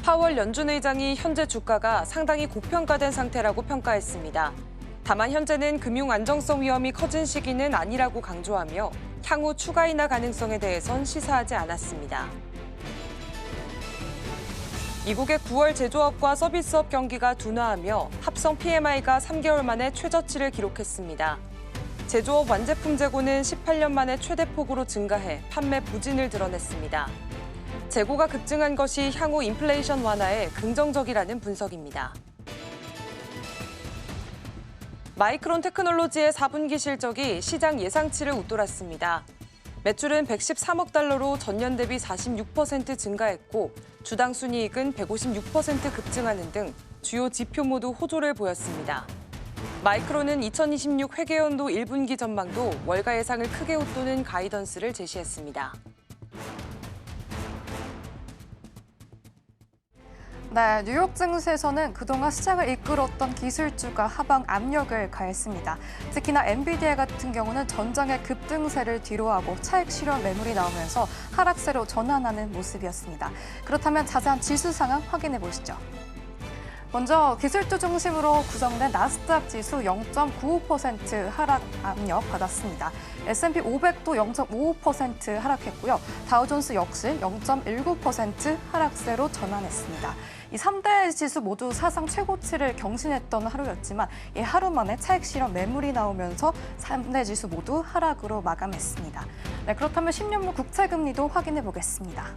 파월 연준 의장이 현재 주가가 상당히 고평가된 상태라고 평가했습니다. 다만 현재는 금융 안정성 위험이 커진 시기는 아니라고 강조하며 향후 추가 인하 가능성에 대해선 시사하지 않았습니다. 미국의 9월 제조업과 서비스업 경기가 둔화하며 합성 PMI가 3개월 만에 최저치를 기록했습니다. 제조업 완제품 재고는 18년 만에 최대폭으로 증가해 판매 부진을 드러냈습니다. 재고가 급증한 것이 향후 인플레이션 완화에 긍정적이라는 분석입니다. 마이크론 테크놀로지의 4분기 실적이 시장 예상치를 웃돌았습니다. 매출은 113억 달러로 전년 대비 46% 증가했고 주당 순이익은 156% 급증하는 등 주요 지표 모두 호조를 보였습니다. 마이크론은 2026 회계연도 1분기 전망도 월가 예상을 크게 웃도는 가이던스를 제시했습니다. 네, 뉴욕 증시에서는 그동안 시장을 이끌었던 기술주가 하방 압력을 가했습니다. 특히나 엔비디아 같은 경우는 전장의 급등세를 뒤로하고 차익 실현 매물이 나오면서 하락세로 전환하는 모습이었습니다. 그렇다면 자세한 지수 상황 확인해 보시죠. 먼저 기술주 중심으로 구성된 나스닥 지수 0.95% 하락 압력 받았습니다. S&P 500도 0.55% 하락했고요. 다우존스 역시 0.19% 하락세로 전환했습니다. 이 3대 지수 모두 사상 최고치를 경신했던 하루였지만 이 하루 만에 차익 실현 매물이 나오면서 3대 지수 모두 하락으로 마감했습니다. 네, 그렇다면 10년물 국채금리도 확인해 보겠습니다.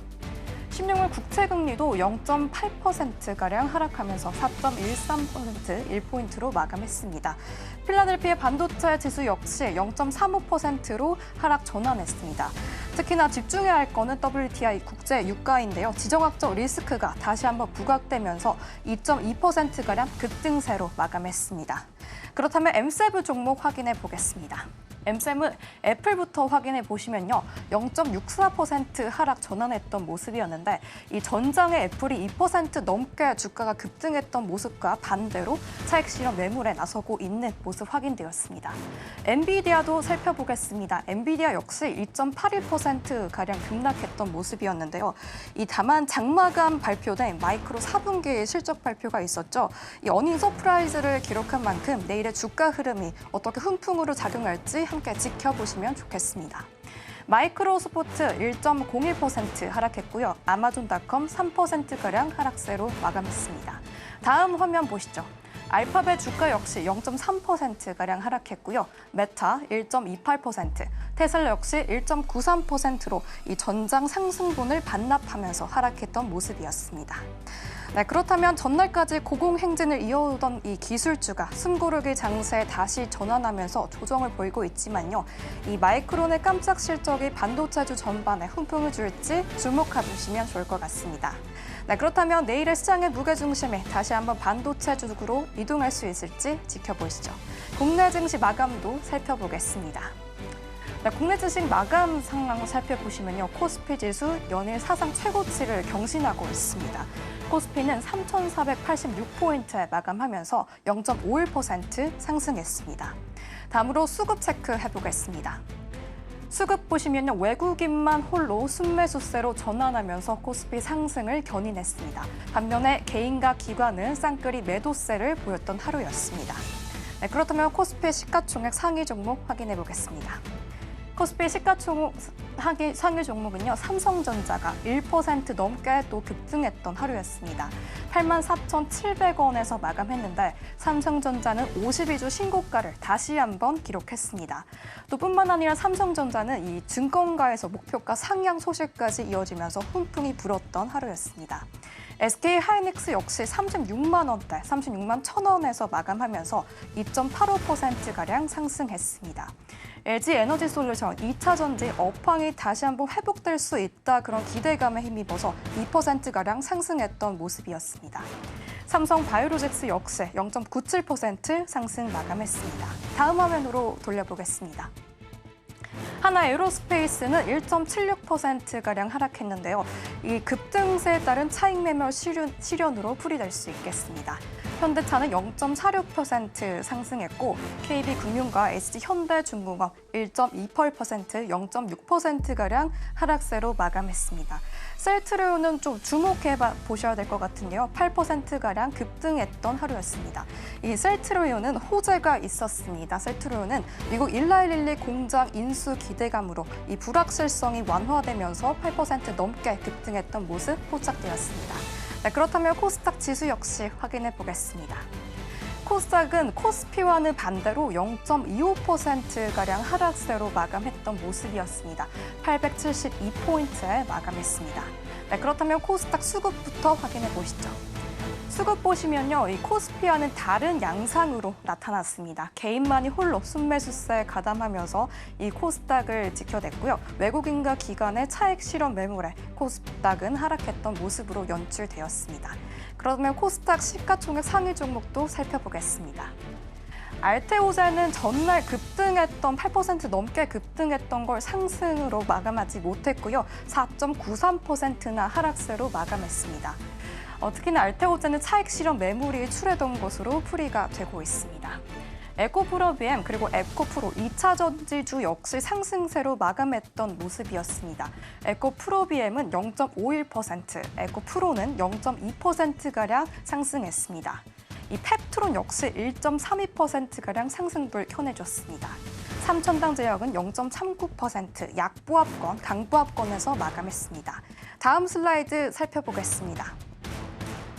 10년물 국채금리도 0.8%가량 하락하면서 4.13% 1포인트로 마감했습니다. 필라델피아 반도체 지수 역시 0.35%로 하락 전환했습니다. 특히나 집중해야 할 거는 WTI 국제 유가인데요. 지정학적 리스크가 다시 한번 부각되면서 2.2%가량 급등세로 마감했습니다. 그렇다면 M7 종목 확인해 보겠습니다. M7은 애플부터 확인해 보시면요. 0.64% 하락 전환했던 모습이었는데 이 전장의 애플이 2% 넘게 주가가 급등했던 모습과 반대로 차익 실현 매물에 나서고 있는 모습 확인되었습니다. 엔비디아도 살펴보겠습니다. 엔비디아 역시 2.81%가량 급락했던 모습이었는데요. 이 다만 장마감 발표된 마이크로 4분기 실적 발표가 있었죠. 이 어닝 서프라이즈를 기록한 만큼 내일의 주가 흐름이 어떻게 훈풍으로 작용할지 함께 지켜보시면 좋겠습니다. 마이크로소프트 1.01% 하락했고요. 아마존닷컴 3%가량 하락세로 마감했습니다. 다음 화면 보시죠. 알파벳 주가 역시 0.3%가량 하락했고요. 메타 1.28%, 테슬라 역시 1.93%로 이 전장 상승분을 반납하면서 하락했던 모습이었습니다. 네, 그렇다면 전날까지 고공행진을 이어오던 이 기술주가 숨고르기 장세에 다시 전환하면서 조정을 보이고 있지만요. 이 마이크론의 깜짝 실적이 반도체주 전반에 훈풍을 줄지 주목해 보시면 좋을 것 같습니다. 네, 그렇다면 내일의 시장의 무게중심이 다시 한번 반도체 주로 이동할 수 있을지 지켜보시죠. 국내 증시 마감도 살펴보겠습니다. 네, 국내 주식 마감 상황 살펴보시면요. 코스피 지수 연일 사상 최고치를 경신하고 있습니다. 코스피는 3,486포인트에 마감하면서 0.51% 상승했습니다. 다음으로 수급 체크해보겠습니다. 수급 보시면요. 외국인만 홀로 순매수세로 전환하면서 코스피 상승을 견인했습니다. 반면에 개인과 기관은 쌍끌이 매도세를 보였던 하루였습니다. 네, 그렇다면 코스피 시가총액 상위 종목 확인해 보겠습니다. 코스피 시가총액 상위 종목은요. 삼성전자가 1% 넘게 또 급등했던 하루였습니다. 84,700원에서 마감했는데 삼성전자는 52주 신고가를 다시 한번 기록했습니다. 또 뿐만 아니라 삼성전자는 이 증권가에서 목표가 상향 소식까지 이어지면서 훈풍이 불었던 하루였습니다. SK하이닉스 역시 36만 원대, 36만 1,000원에서 마감하면서 2.85%가량 상승했습니다. LG에너지솔루션 2차 전지 업황이 다시 한번 회복될 수 있다 그런 기대감에 힘입어서 2%가량 상승했던 모습이었습니다. 삼성바이오로직스 역시 0.97% 상승 마감했습니다. 다음 화면으로 돌려보겠습니다. 하나에어로스페이스는 1.76%가량 하락했는데요. 이 급등세에 따른 차익 매물 실현으로 풀이될 수 있겠습니다. 현대차는 0.46% 상승했고 KB금융과 SG현대중공업 1.28%, 0.6%가량 하락세로 마감했습니다. 셀트리온은 좀 주목해 보셔야 될 것 같은데요. 8%가량 급등했던 하루였습니다. 이 셀트리온은 호재가 있었습니다. 셀트리온은 미국 일라일릴리 공장 인수 기대감으로 이 불확실성이 완화되면서 8% 넘게 급등했던 모습 포착되었습니다. 네, 그렇다면 코스닥 지수 역시 확인해 보겠습니다. 코스닥은 코스피와는 반대로 0.25%가량 하락세로 마감했던 모습이었습니다. 872포인트에 마감했습니다. 네, 그렇다면 코스닥 수급부터 확인해 보시죠. 수급 보시면요, 이 코스피와는 다른 양상으로 나타났습니다. 개인만이 홀로 순매수세에 가담하면서 이 코스닥을 지켜냈고요. 외국인과 기관의 차익 실현 매물에 코스닥은 하락했던 모습으로 연출되었습니다. 그러면 코스닥 시가총액 상위 종목도 살펴보겠습니다. 알테오젠은 전날 급등했던 8% 넘게 급등했던 걸 상승으로 마감하지 못했고요. 4.93%나 하락세로 마감했습니다. 특히나 알테오젠은 차익 실현 매물이 출회된 것으로 풀이가 되고 있습니다. 에코프로비엠 그리고 에코프로 2차 전지주 역시 상승세로 마감했던 모습이었습니다. 에코프로비엠은 0.51%, 에코프로는 0.2%가량 상승했습니다. 이 펩트론 역시 1.32%가량 상승불 켜내줬습니다. 삼천당 제약은 0.39%, 약보합권, 강보합권에서 마감했습니다. 다음 슬라이드 살펴보겠습니다.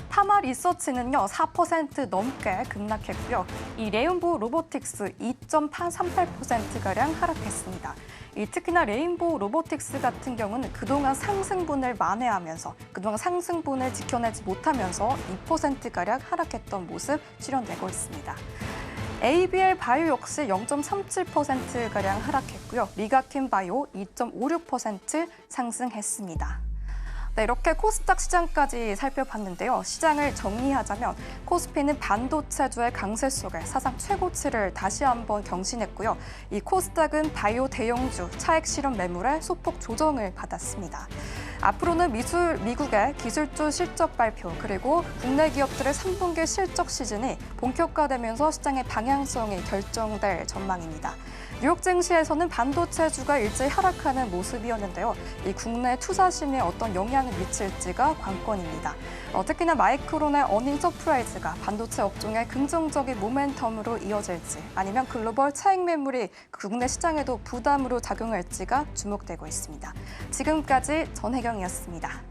타마 리서치는요 4% 넘게 급락했고요. 이 레인보우 로보틱스 2.38%가량 하락했습니다. 특히나 레인보우 로보틱스 같은 경우는 그동안 상승분을 만회하면서 그동안 상승분을 지켜내지 못하면서 2%가량 하락했던 모습 실현되고 있습니다. ABL 바이오 역시 0.37%가량 하락했고요. 리가킨 바이오 2.56% 상승했습니다. 네, 이렇게 코스닥 시장까지 살펴봤는데요. 시장을 정리하자면 코스피는 반도체주의 강세 속에 사상 최고치를 다시 한번 경신했고요. 이 코스닥은 바이오 대형주 차익 실현 매물에 소폭 조정을 받았습니다. 앞으로는 미국의 기술주 실적 발표 그리고 국내 기업들의 3분기 실적 시즌이 본격화되면서 시장의 방향성이 결정될 전망입니다. 뉴욕 증시에서는 반도체주가 일제히 하락하는 모습이었는데요. 이 국내 투자 심리에 어떤 영향을 미칠지가 관건입니다. 특히나 마이크론의 어닝 서프라이즈가 반도체 업종의 긍정적인 모멘텀으로 이어질지 아니면 글로벌 차익 매물이 국내 시장에도 부담으로 작용할지가 주목되고 있습니다. 지금까지 전혜경이었습니다.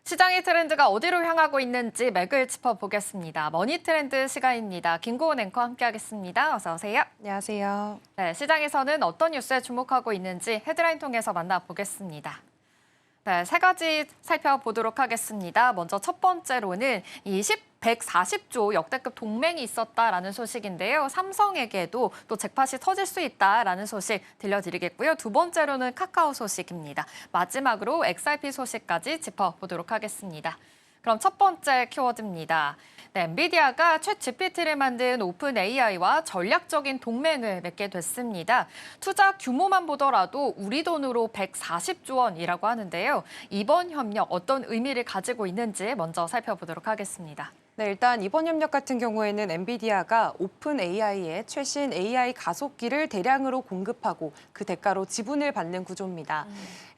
시장의 트렌드가 어디로 향하고 있는지 맥을 짚어보겠습니다. 머니 트렌드 시간입니다. 김고은 앵커 함께하겠습니다. 어서 오세요. 안녕하세요. 네, 시장에서는 어떤 뉴스에 주목하고 있는지 헤드라인 통해서 만나보겠습니다. 네, 세 가지 살펴보도록 하겠습니다. 먼저 첫 번째로는 140조 역대급 동맹이 있었다라는 소식인데요. 삼성에게도 또 잭팟이 터질 수 있다라는 소식 들려드리겠고요. 두 번째로는 카카오 소식입니다. 마지막으로 XRP 소식까지 짚어보도록 하겠습니다. 그럼 첫 번째 키워드입니다. 네, 엔비디아가 챗 GPT를 만든 오픈 AI와 전략적인 동맹을 맺게 됐습니다. 투자 규모만 보더라도 우리 돈으로 140조 원이라고 하는데요. 이번 협력 어떤 의미를 가지고 있는지 먼저 살펴보도록 하겠습니다. 네, 일단 이번 협력 같은 경우에는 엔비디아가 오픈 AI의 최신 AI 가속기를 대량으로 공급하고 그 대가로 지분을 받는 구조입니다.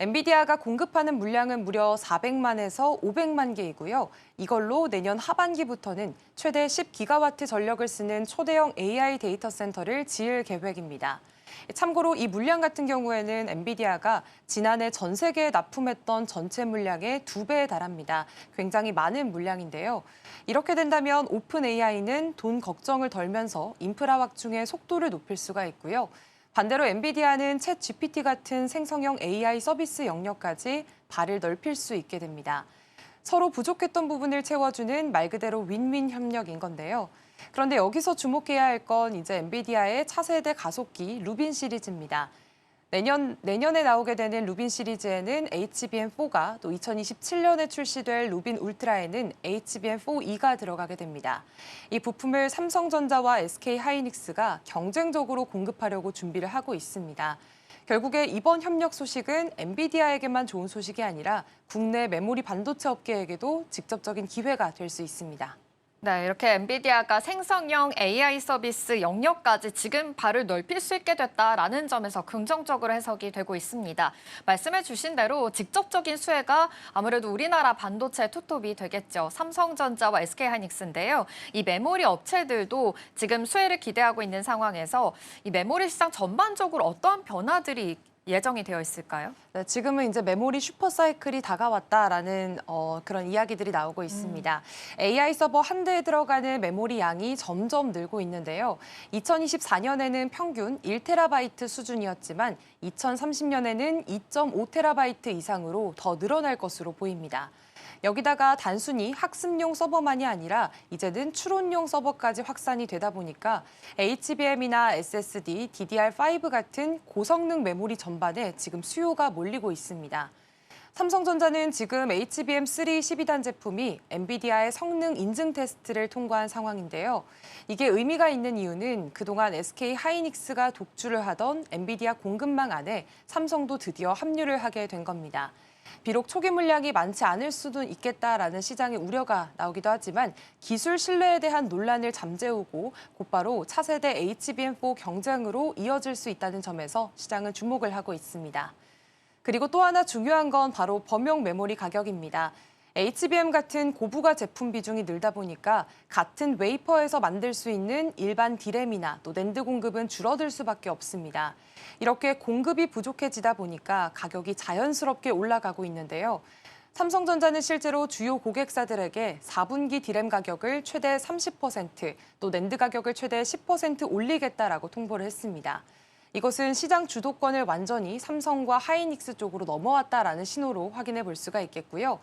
엔비디아가 공급하는 물량은 무려 400만에서 500만 개이고요. 이걸로 내년 하반기부터는 최대 10기가와트 전력을 쓰는 초대형 AI 데이터 센터를 지을 계획입니다. 참고로 이 물량 같은 경우에는 엔비디아가 지난해 전 세계에 납품했던 전체 물량의 2배에 달합니다. 굉장히 많은 물량인데요. 이렇게 된다면 오픈 AI는 돈 걱정을 덜면서 인프라 확충의 속도를 높일 수가 있고요. 반대로 엔비디아는 챗 GPT 같은 생성형 AI 서비스 영역까지 발을 넓힐 수 있게 됩니다. 서로 부족했던 부분을 채워주는 말 그대로 윈윈 협력인 건데요. 그런데 여기서 주목해야 할 건 이제 엔비디아의 차세대 가속기 루빈 시리즈입니다. 내년에 나오게 되는 루빈 시리즈에는 HBM4가 또 2027년에 출시될 루빈 울트라에는 HBM4E가 들어가게 됩니다. 이 부품을 삼성전자와 SK하이닉스가 경쟁적으로 공급하려고 준비를 하고 있습니다. 결국에 이번 협력 소식은 엔비디아에게만 좋은 소식이 아니라 국내 메모리 반도체 업계에게도 직접적인 기회가 될 수 있습니다. 네, 이렇게 엔비디아가 생성형 AI 서비스 영역까지 지금 발을 넓힐 수 있게 됐다라는 점에서 긍정적으로 해석이 되고 있습니다. 말씀해 주신 대로 직접적인 수혜가 아무래도 우리나라 반도체 투톱이 되겠죠. 삼성전자와 SK하이닉스인데요. 이 메모리 업체들도 지금 수혜를 기대하고 있는 상황에서 이 메모리 시장 전반적으로 어떠한 변화들이 예정이 되어 있을까요? 네, 지금은 이제 메모리 슈퍼사이클이 다가왔다라는 그런 이야기들이 나오고 있습니다. AI 서버 한 대에 들어가는 메모리 양이 점점 늘고 있는데요. 2024년에는 평균 1테라바이트 수준이었지만 2030년에는 2.5테라바이트 이상으로 더 늘어날 것으로 보입니다. 여기다가 단순히 학습용 서버만이 아니라 이제는 추론용 서버까지 확산이 되다 보니까 HBM이나 SSD, DDR5 같은 고성능 메모리 전반에 지금 수요가 몰리고 있습니다. 삼성전자는 지금 HBM3 12단 제품이 엔비디아의 성능 인증 테스트를 통과한 상황인데요. 이게 의미가 있는 이유는 그동안 SK하이닉스가 독주를 하던 엔비디아 공급망 안에 삼성도 드디어 합류를 하게 된 겁니다. 비록 초기 물량이 많지 않을 수도 있겠다라는 시장의 우려가 나오기도 하지만 기술 신뢰에 대한 논란을 잠재우고 곧바로 차세대 HBM4 경쟁으로 이어질 수 있다는 점에서 시장은 주목을 하고 있습니다. 그리고 또 하나 중요한 건 바로 범용 메모리 가격입니다. HBM 같은 고부가 제품 비중이 늘다 보니까 같은 웨이퍼에서 만들 수 있는 일반 디램이나 또 낸드 공급은 줄어들 수밖에 없습니다. 이렇게 공급이 부족해지다 보니까 가격이 자연스럽게 올라가고 있는데요. 삼성전자는 실제로 주요 고객사들에게 4분기 디램 가격을 최대 30%, 또 낸드 가격을 최대 10% 올리겠다라고 통보를 했습니다. 이것은 시장 주도권을 완전히 삼성과 하이닉스 쪽으로 넘어왔다라는 신호로 확인해 볼 수가 있겠고요.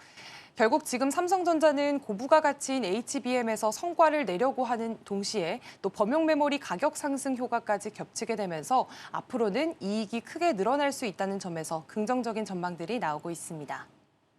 결국 지금 삼성전자는 고부가 가치인 HBM에서 성과를 내려고 하는 동시에 또 범용 메모리 가격 상승 효과까지 겹치게 되면서 앞으로는 이익이 크게 늘어날 수 있다는 점에서 긍정적인 전망들이 나오고 있습니다.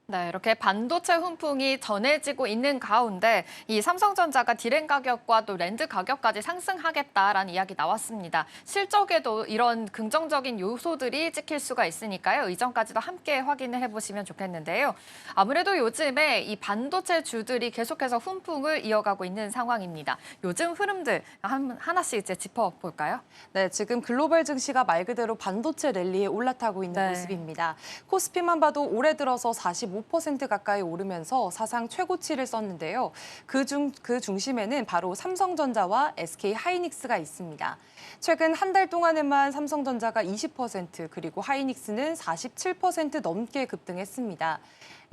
네, 이렇게 반도체 훈풍이 전해지고 있는 가운데 이 삼성전자가 디램 가격과 또 랜드 가격까지 상승하겠다라는 이야기 나왔습니다. 실적에도 이런 긍정적인 요소들이 찍힐 수가 있으니까요. 이전까지도 함께 확인을 해보시면 좋겠는데요. 아무래도 요즘에 이 반도체 주들이 계속해서 훈풍을 이어가고 있는 상황입니다. 요즘 흐름들 하나씩 이제 짚어볼까요? 네, 지금 글로벌 증시가 말 그대로 반도체 랠리에 올라타고 있는 네. 모습입니다. 코스피만 봐도 올해 들어서 45 45% 가까이 오르면서 사상 최고치를 썼는데요. 그 중심에는 바로 삼성전자와 SK하이닉스가 있습니다. 최근 한 달 동안에만 삼성전자가 20% 그리고 하이닉스는 47% 넘게 급등했습니다.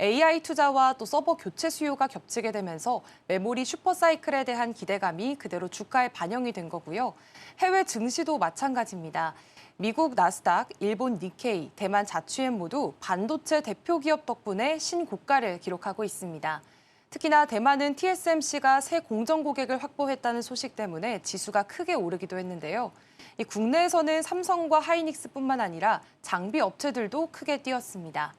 AI 투자와 또 서버 교체 수요가 겹치게 되면서 메모리 슈퍼사이클에 대한 기대감이 그대로 주가에 반영이 된 거고요. 해외 증시도 마찬가지입니다. 미국 나스닥, 일본 니케이, 대만 자취엔 모두 반도체 대표 기업 덕분에 신고가를 기록하고 있습니다. 특히나 대만은 TSMC가 새 공정 고객을 확보했다는 소식 때문에 지수가 크게 오르기도 했는데요. 국내에서는 삼성과 하이닉스뿐만 아니라 장비 업체들도 크게 뛰었습니다.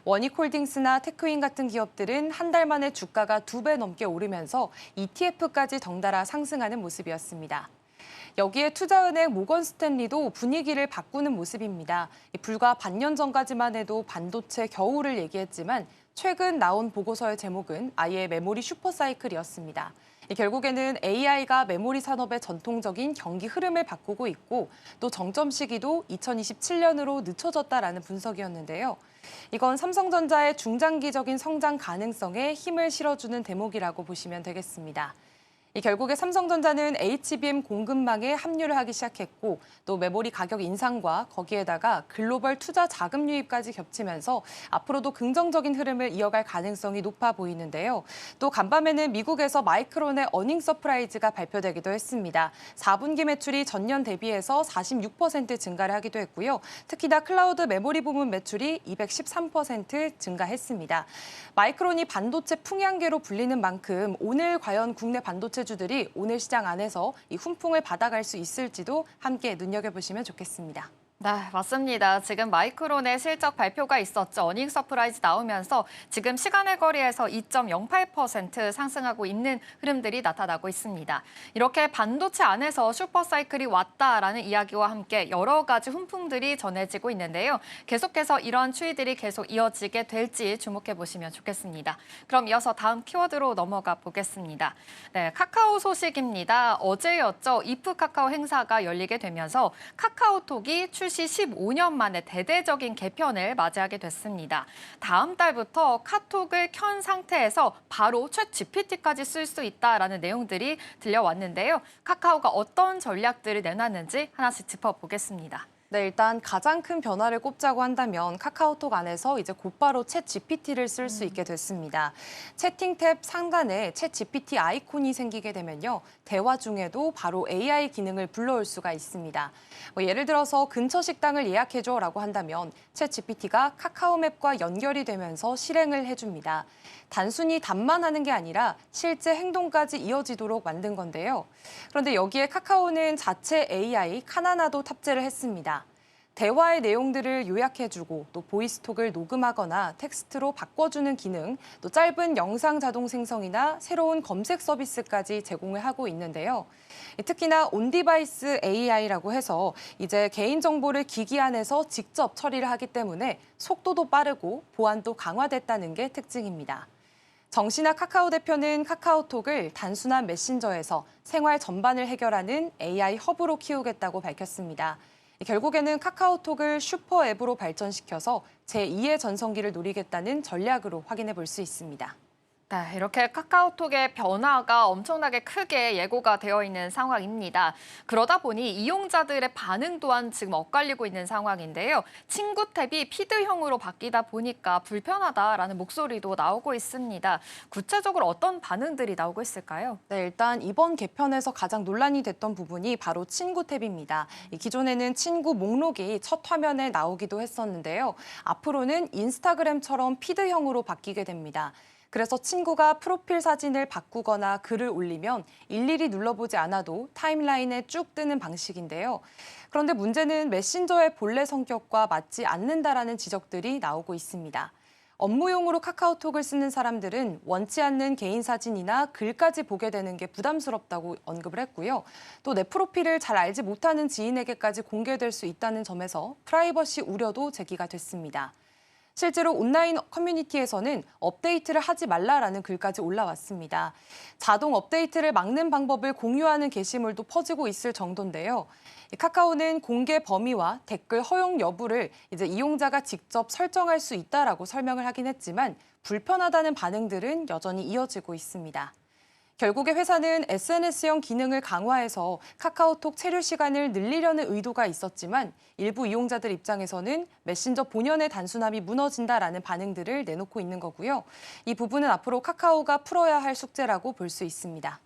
원익홀딩스나 테크윈 같은 기업들은 한 달 만에 주가가 2배 넘게 오르면서 ETF까지 덩달아 상승하는 모습이었습니다. 여기에 투자은행 모건스탠리도 분위기를 바꾸는 모습입니다. 불과 반년 전까지만 해도 반도체 겨울을 얘기했지만 최근 나온 보고서의 제목은 아예 메모리 슈퍼사이클이었습니다. 결국에는 AI가 메모리 산업의 전통적인 경기 흐름을 바꾸고 있고 또 정점 시기도 2027년으로 늦춰졌다라는 분석이었는데요. 이건 삼성전자의 중장기적인 성장 가능성에 힘을 실어주는 대목이라고 보시면 되겠습니다. 결국에 삼성전자는 HBM 공급망에 합류를 하기 시작했고 또 메모리 가격 인상과 거기에다가 글로벌 투자 자금 유입까지 겹치면서 앞으로도 긍정적인 흐름을 이어갈 가능성이 높아 보이는데요. 또 간밤에는 미국에서 마이크론의 어닝 서프라이즈가 발표되기도 했습니다. 4분기 매출이 전년 대비해서 46% 증가를 하기도 했고요. 특히나 클라우드 메모리 부문 매출이 213% 증가했습니다. 마이크론이 반도체 풍향계로 불리는 만큼 오늘 과연 국내 반도체 주들이 오늘 시장 안에서 이 훈풍을 받아갈 수 있을지도 함께 눈여겨보시면 좋겠습니다. 네, 맞습니다. 지금 마이크론의 실적 발표가 있었죠. 어닝 서프라이즈 나오면서 지금 시간의 거리에서 2.08% 상승하고 있는 흐름들이 나타나고 있습니다. 이렇게 반도체 안에서 슈퍼사이클이 왔다라는 이야기와 함께 여러 가지 훈풍들이 전해지고 있는데요. 계속해서 이런 추이들이 계속 이어지게 될지 주목해 보시면 좋겠습니다. 그럼 이어서 다음 키워드로 넘어가 보겠습니다. 네, 카카오 소식입니다. 어제였죠. 이프 카카오 행사가 열리게 되면서 카카오톡이 출시 15년 만에 대대적인 개편을 맞이하게 됐습니다. 다음 달부터 카톡을 켠 상태에서 바로 챗 GPT까지 쓸 수 있다라는 내용들이 들려왔는데요. 카카오가 어떤 전략들을 내놨는지 하나씩 짚어보겠습니다. 네, 일단 가장 큰 변화를 꼽자고 한다면 카카오톡 안에서 이제 곧바로 챗 GPT를 쓸 수 있게 됐습니다. 채팅 탭 상단에 챗 GPT 아이콘이 생기게 되면요. 대화 중에도 바로 AI 기능을 불러올 수가 있습니다. 예를 들어서 근처 식당을 예약해줘라고 한다면 챗 GPT가 카카오맵과 연결이 되면서 실행을 해줍니다. 단순히 답만 하는 게 아니라 실제 행동까지 이어지도록 만든 건데요. 그런데 여기에 카카오는 자체 AI 카나나도 탑재를 했습니다. 대화의 내용들을 요약해주고 또 보이스톡을 녹음하거나 텍스트로 바꿔주는 기능, 또 짧은 영상 자동 생성이나 새로운 검색 서비스까지 제공을 하고 있는데요. 특히나 온디바이스 AI라고 해서 이제 개인정보를 기기 안에서 직접 처리를 하기 때문에 속도도 빠르고 보안도 강화됐다는 게 특징입니다. 정신아 카카오 대표는 카카오톡을 단순한 메신저에서 생활 전반을 해결하는 AI 허브로 키우겠다고 밝혔습니다. 결국에는 카카오톡을 슈퍼 앱으로 발전시켜서 제2의 전성기를 노리겠다는 전략으로 확인해 볼 수 있습니다. 네, 이렇게 카카오톡의 변화가 엄청나게 크게 예고가 되어 있는 상황입니다. 그러다 보니 이용자들의 반응 또한 지금 엇갈리고 있는 상황인데요. 친구 탭이 피드형으로 바뀌다 보니까 불편하다라는 목소리도 나오고 있습니다. 구체적으로 어떤 반응들이 나오고 있을까요? 네, 일단 이번 개편에서 가장 논란이 됐던 부분이 바로 친구 탭입니다. 기존에는 친구 목록이 첫 화면에 나오기도 했었는데요. 앞으로는 인스타그램처럼 피드형으로 바뀌게 됩니다. 그래서 친구가 프로필 사진을 바꾸거나 글을 올리면 일일이 눌러보지 않아도 타임라인에 쭉 뜨는 방식인데요. 그런데 문제는 메신저의 본래 성격과 맞지 않는다라는 지적들이 나오고 있습니다. 업무용으로 카카오톡을 쓰는 사람들은 원치 않는 개인 사진이나 글까지 보게 되는 게 부담스럽다고 언급을 했고요. 또 내 프로필을 잘 알지 못하는 지인에게까지 공개될 수 있다는 점에서 프라이버시 우려도 제기가 됐습니다. 실제로 온라인 커뮤니티에서는 업데이트를 하지 말라라는 글까지 올라왔습니다. 자동 업데이트를 막는 방법을 공유하는 게시물도 퍼지고 있을 정도인데요. 카카오는 공개 범위와 댓글 허용 여부를 이제 이용자가 직접 설정할 수 있다라고 설명을 하긴 했지만 불편하다는 반응들은 여전히 이어지고 있습니다. 결국에 회사는 SNS형 기능을 강화해서 카카오톡 체류 시간을 늘리려는 의도가 있었지만 일부 이용자들 입장에서는 메신저 본연의 단순함이 무너진다라는 반응들을 내놓고 있는 거고요. 이 부분은 앞으로 카카오가 풀어야 할 숙제라고 볼 수 있습니다.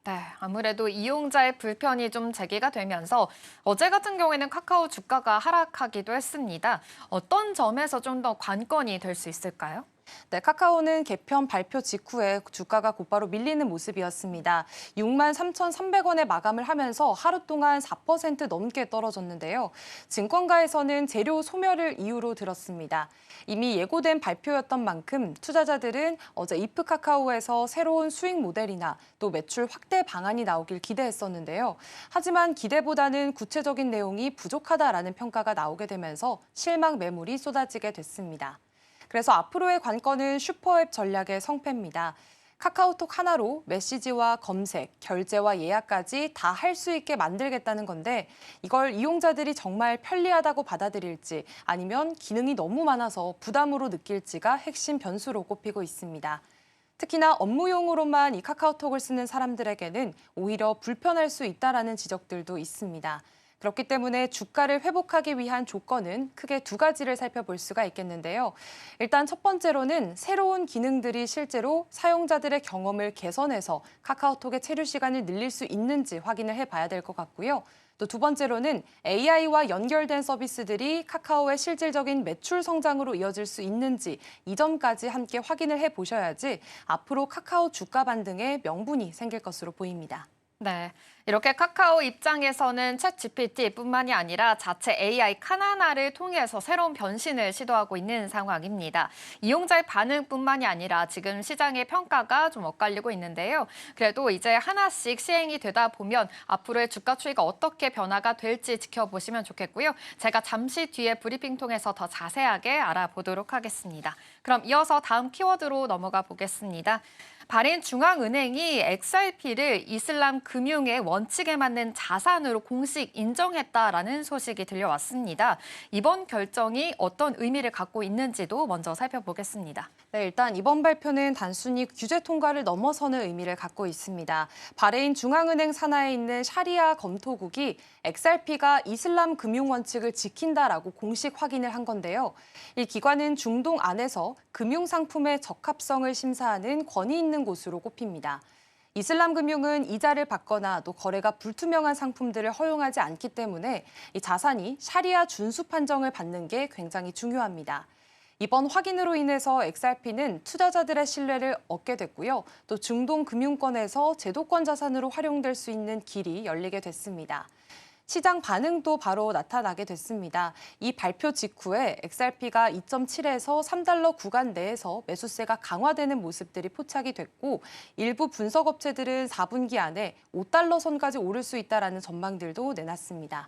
네, 아무래도 이용자의 불편이 좀 제기가 되면서 어제 같은 경우에는 카카오 주가가 하락하기도 했습니다. 어떤 점에서 좀 더 관건이 될 수 있을까요? 네, 카카오는 개편 발표 직후에 주가가 곧바로 밀리는 모습이었습니다. 6만 3,300원에 마감을 하면서 하루 동안 4% 넘게 떨어졌는데요. 증권가에서는 재료 소멸을 이유로 들었습니다. 이미 예고된 발표였던 만큼 투자자들은 어제 이프 카카오에서 새로운 수익 모델이나 또 매출 확대 방안이 나오길 기대했었는데요. 하지만 기대보다는 구체적인 내용이 부족하다라는 평가가 나오게 되면서 실망 매물이 쏟아지게 됐습니다. 그래서 앞으로의 관건은 슈퍼앱 전략의 성패입니다. 카카오톡 하나로 메시지와 검색, 결제와 예약까지 다 할 수 있게 만들겠다는 건데 이걸 이용자들이 정말 편리하다고 받아들일지 아니면 기능이 너무 많아서 부담으로 느낄지가 핵심 변수로 꼽히고 있습니다. 특히나 업무용으로만 이 카카오톡을 쓰는 사람들에게는 오히려 불편할 수 있다라는 지적들도 있습니다. 그렇기 때문에 주가를 회복하기 위한 조건은 크게 두 가지를 살펴볼 수가 있겠는데요. 일단 첫 번째로는 새로운 기능들이 실제로 사용자들의 경험을 개선해서 카카오톡의 체류 시간을 늘릴 수 있는지 확인을 해봐야 될 것 같고요. 또 두 번째로는 AI와 연결된 서비스들이 카카오의 실질적인 매출 성장으로 이어질 수 있는지 이 점까지 함께 확인을 해보셔야지 앞으로 카카오 주가 반등에 명분이 생길 것으로 보입니다. 네, 이렇게 카카오 입장에서는 챗 GPT뿐만이 아니라 자체 AI 카나나를 통해서 새로운 변신을 시도하고 있는 상황입니다. 이용자의 반응뿐만이 아니라 지금 시장의 평가가 좀 엇갈리고 있는데요. 그래도 이제 하나씩 시행이 되다 보면 앞으로의 주가 추이가 어떻게 변화가 될지 지켜보시면 좋겠고요. 제가 잠시 뒤에 브리핑 통해서 더 자세하게 알아보도록 하겠습니다. 그럼 이어서 다음 키워드로 넘어가 보겠습니다. 발인 중앙은행이 XRP를 이슬람 금융의 원칙에 맞는 자산으로 공식 인정했다라는 소식이 들려왔습니다. 이번 결정이 어떤 의미를 갖고 있는지도 먼저 살펴보겠습니다. 네, 일단 이번 발표는 단순히 규제 통과를 넘어서는 의미를 갖고 있습니다. 바레인 중앙은행 산하에 있는 샤리아 검토국이 XRP가 이슬람 금융 원칙을 지킨다라고 공식 확인을 한 건데요. 이 기관은 중동 안에서 금융 상품의 적합성을 심사하는 권위 있는 곳으로 꼽힙니다. 이슬람 금융은 이자를 받거나 또 거래가 불투명한 상품들을 허용하지 않기 때문에 이 자산이 샤리아 준수 판정을 받는 게 굉장히 중요합니다. 이번 확인으로 인해서 XRP는 투자자들의 신뢰를 얻게 됐고요. 또 중동 금융권에서 제도권 자산으로 활용될 수 있는 길이 열리게 됐습니다. 시장 반응도 바로 나타나게 됐습니다. 이 발표 직후에 XRP가 2.7에서 3달러 구간 내에서 매수세가 강화되는 모습들이 포착이 됐고 일부 분석업체들은 4분기 안에 5달러 선까지 오를 수 있다라는 전망들도 내놨습니다.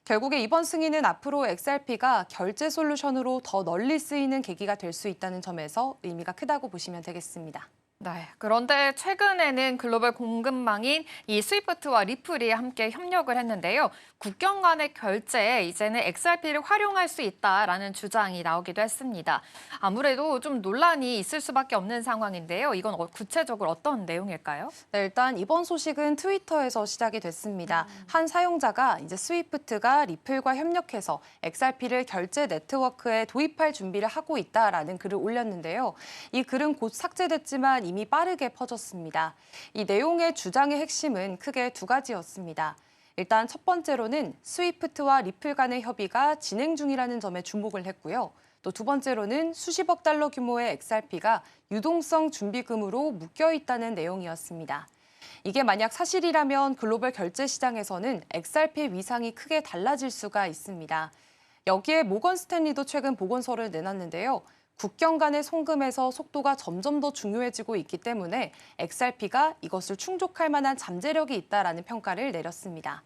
결국에 이번 승인은 앞으로 XRP가 결제 솔루션으로 더 널리 쓰이는 계기가 될 수 있다는 점에서 의미가 크다고 보시면 되겠습니다. 네, 그런데 최근에는 글로벌 공급망인 이 스위프트와 리플이 함께 협력을 했는데요. 국경 간의 결제에 이제는 XRP를 활용할 수 있다라는 주장이 나오기도 했습니다. 아무래도 좀 논란이 있을 수밖에 없는 상황인데요. 이건 구체적으로 어떤 내용일까요? 네, 일단 이번 소식은 트위터에서 시작이 됐습니다. 한 사용자가 이제 스위프트가 리플과 협력해서 XRP를 결제 네트워크에 도입할 준비를 하고 있다라는 글을 올렸는데요. 이 글은 곧 삭제됐지만 이미 빠르게 퍼졌습니다. 이 내용의 주장의 핵심은 크게 두 가지였습니다. 일단 첫 번째로는 스위프트와 리플 간의 협의가 진행 중이라는 점에 주목을 했고요. 또 두 번째로는 수십억 달러 규모의 XRP가 유동성 준비금으로 묶여 있다는 내용이었습니다. 이게 만약 사실이라면 글로벌 결제 시장에서는 XRP의 위상이 크게 달라질 수가 있습니다. 여기에 모건 스탠리도 최근 보건서를 내놨는데요. 국경 간의 송금에서 속도가 점점 더 중요해지고 있기 때문에 XRP가 이것을 충족할 만한 잠재력이 있다라는 평가를 내렸습니다.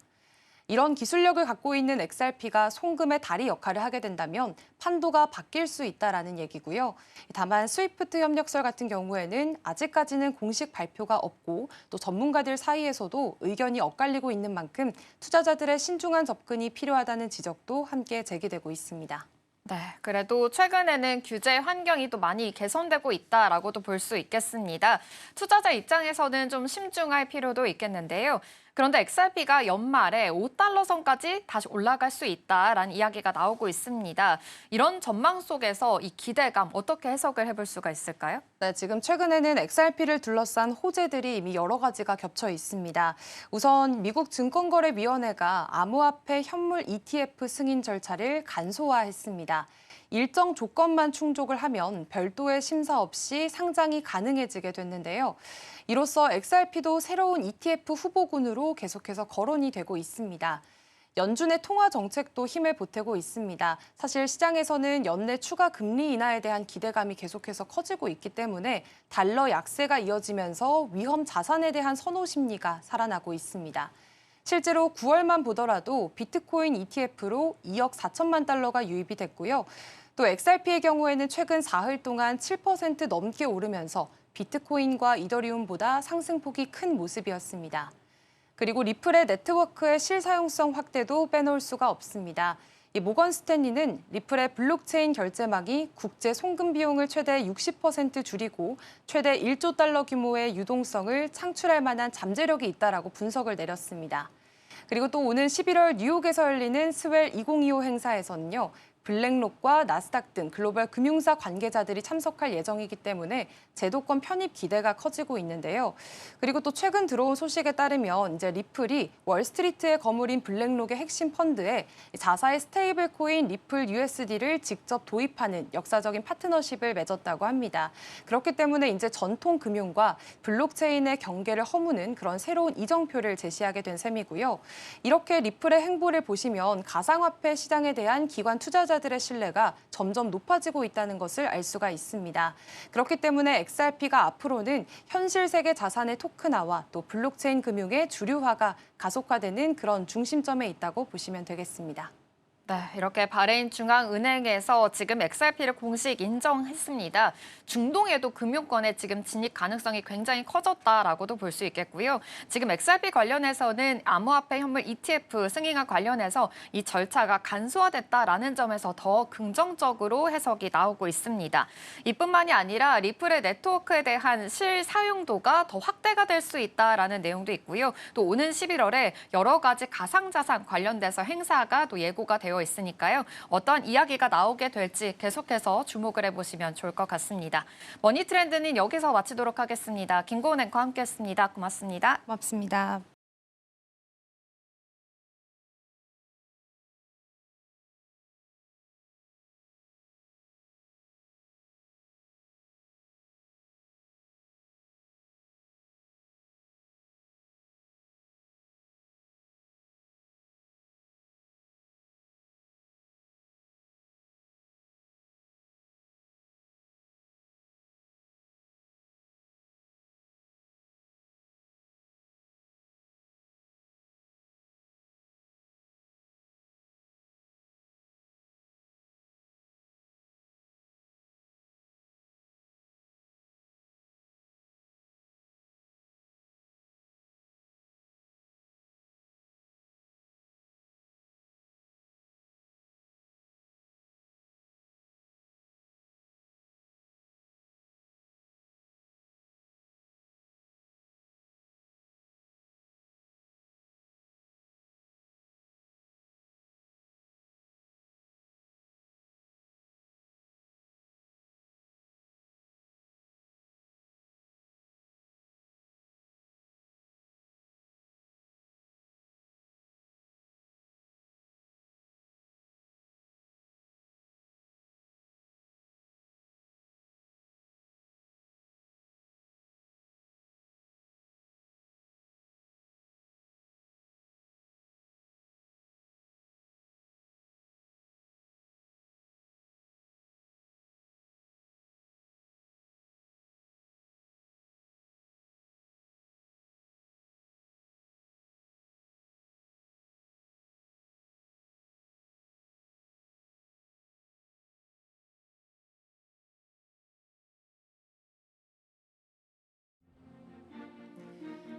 이런 기술력을 갖고 있는 XRP가 송금의 다리 역할을 하게 된다면 판도가 바뀔 수 있다라는 얘기고요. 다만 스위프트 협력설 같은 경우에는 아직까지는 공식 발표가 없고 또 전문가들 사이에서도 의견이 엇갈리고 있는 만큼 투자자들의 신중한 접근이 필요하다는 지적도 함께 제기되고 있습니다. 네, 그래도 최근에는 규제 환경이 또 많이 개선되고 있다라고도 볼 수 있겠습니다. 투자자 입장에서는 좀 심중할 필요도 있겠는데요. 그런데 XRP가 연말에 5달러 선까지 다시 올라갈 수 있다라는 이야기가 나오고 있습니다. 이런 전망 속에서 이 기대감 어떻게 해석을 해볼 수가 있을까요? 네, 지금 최근에는 XRP를 둘러싼 호재들이 이미 여러 가지가 겹쳐 있습니다. 우선 미국 증권거래위원회가 암호화폐 현물 ETF 승인 절차를 간소화했습니다. 일정 조건만 충족을 하면 별도의 심사 없이 상장이 가능해지게 됐는데요. 이로써 XRP도 새로운 ETF 후보군으로 계속해서 거론이 되고 있습니다. 연준의 통화 정책도 힘을 보태고 있습니다. 사실 시장에서는 연내 추가 금리 인하에 대한 기대감이 계속해서 커지고 있기 때문에 달러 약세가 이어지면서 위험 자산에 대한 선호 심리가 살아나고 있습니다. 실제로 9월만 보더라도 비트코인 ETF로 2억 4천만 달러가 유입이 됐고요. 또 XRP의 경우에는 최근 사흘 동안 7% 넘게 오르면서 비트코인과 이더리움보다 상승폭이 큰 모습이었습니다. 그리고 리플의 네트워크의 실사용성 확대도 빼놓을 수가 없습니다. 이 모건 스탠리는 리플의 블록체인 결제망이 국제 송금 비용을 최대 60% 줄이고 최대 1조 달러 규모의 유동성을 창출할 만한 잠재력이 있다라고 분석을 내렸습니다. 그리고 또 오는 11월 뉴욕에서 열리는 스웰 2025 행사에서는요. 블랙록과 나스닥 등 글로벌 금융사 관계자들이 참석할 예정이기 때문에 제도권 편입 기대가 커지고 있는데요. 그리고 또 최근 들어온 소식에 따르면 이제 리플이 월스트리트의 거물인 블랙록의 핵심 펀드에 자사의 스테이블 코인 리플 USD를 직접 도입하는 역사적인 파트너십을 맺었다고 합니다. 그렇기 때문에 이제 전통 금융과 블록체인의 경계를 허무는 그런 새로운 이정표를 제시하게 된 셈이고요. 이렇게 리플의 행보를 보시면 가상화폐 시장에 대한 기관 투자자들의 신뢰가 점점 높아지고 있다는 것을 알 수가 있습니다. 그렇기 때문에 XRP가 앞으로는 현실 세계 자산의 토큰화와 또 블록체인 금융의 주류화가 가속화되는 그런 중심점에 있다고 보시면 되겠습니다. 네, 이렇게 바레인 중앙은행에서 지금 XRP를 공식 인정했습니다. 중동에도 금융권에 지금 진입 가능성이 굉장히 커졌다라고도 볼 수 있겠고요. 지금 XRP 관련해서는 암호화폐 현물 ETF 승인과 관련해서 이 절차가 간소화됐다라는 점에서 더 긍정적으로 해석이 나오고 있습니다. 이뿐만이 아니라 리플의 네트워크에 대한 실사용도가 더 확대가 될 수 있다라는 내용도 있고요. 또 오는 11월에 여러 가지 가상자산 관련돼서 행사가 또 예고가 되어 있으니까요. 어떤 이야기가 나오게 될지 계속해서 주목을 해보시면 좋을 것 같습니다. 머니트렌드는 여기서 마치도록 하겠습니다. 김고은 앵커와 함께했습니다. 고맙습니다. 고맙습니다.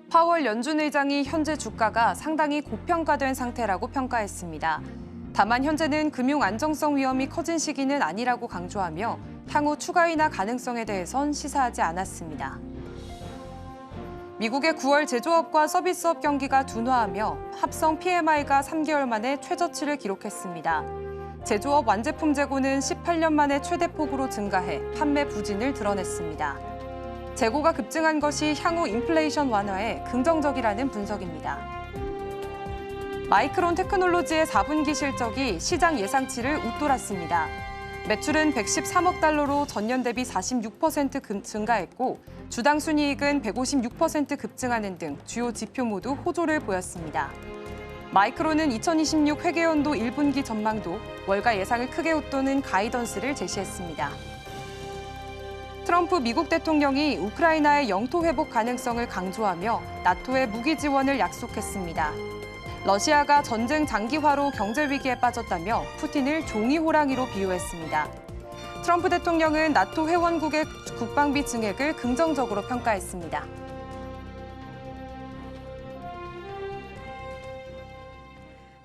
파월 연준 의장이 현재 주가가 상당히 고평가된 상태라고 평가했습니다. 다만 현재는 금융 안정성 위험이 커진 시기는 아니라고 강조하며 향후 추가 인하 가능성에 대해선 시사하지 않았습니다. 미국의 9월 제조업과 서비스업 경기가 둔화하며 합성 PMI가 3개월 만에 최저치를 기록했습니다. 제조업 완제품 재고는 18년 만에 최대폭으로 증가해 판매 부진을 드러냈습니다. 재고가 급증한 것이 향후 인플레이션 완화에 긍정적이라는 분석입니다. 마이크론 테크놀로지의 4분기 실적이 시장 예상치를 웃돌았습니다. 매출은 113억 달러로 전년 대비 46% 증가했고 주당 순이익은 156% 급증하는 등 주요 지표 모두 호조를 보였습니다. 마이크론은 2026 회계연도 1분기 전망도 월가 예상을 크게 웃도는 가이던스를 제시했습니다. 트럼프 미국 대통령이 우크라이나의 영토 회복 가능성을 강조하며 나토의 무기 지원을 약속했습니다. 러시아가 전쟁 장기화로 경제 위기에 빠졌다며 푸틴을 종이 호랑이로 비유했습니다. 트럼프 대통령은 나토 회원국의 국방비 증액을 긍정적으로 평가했습니다.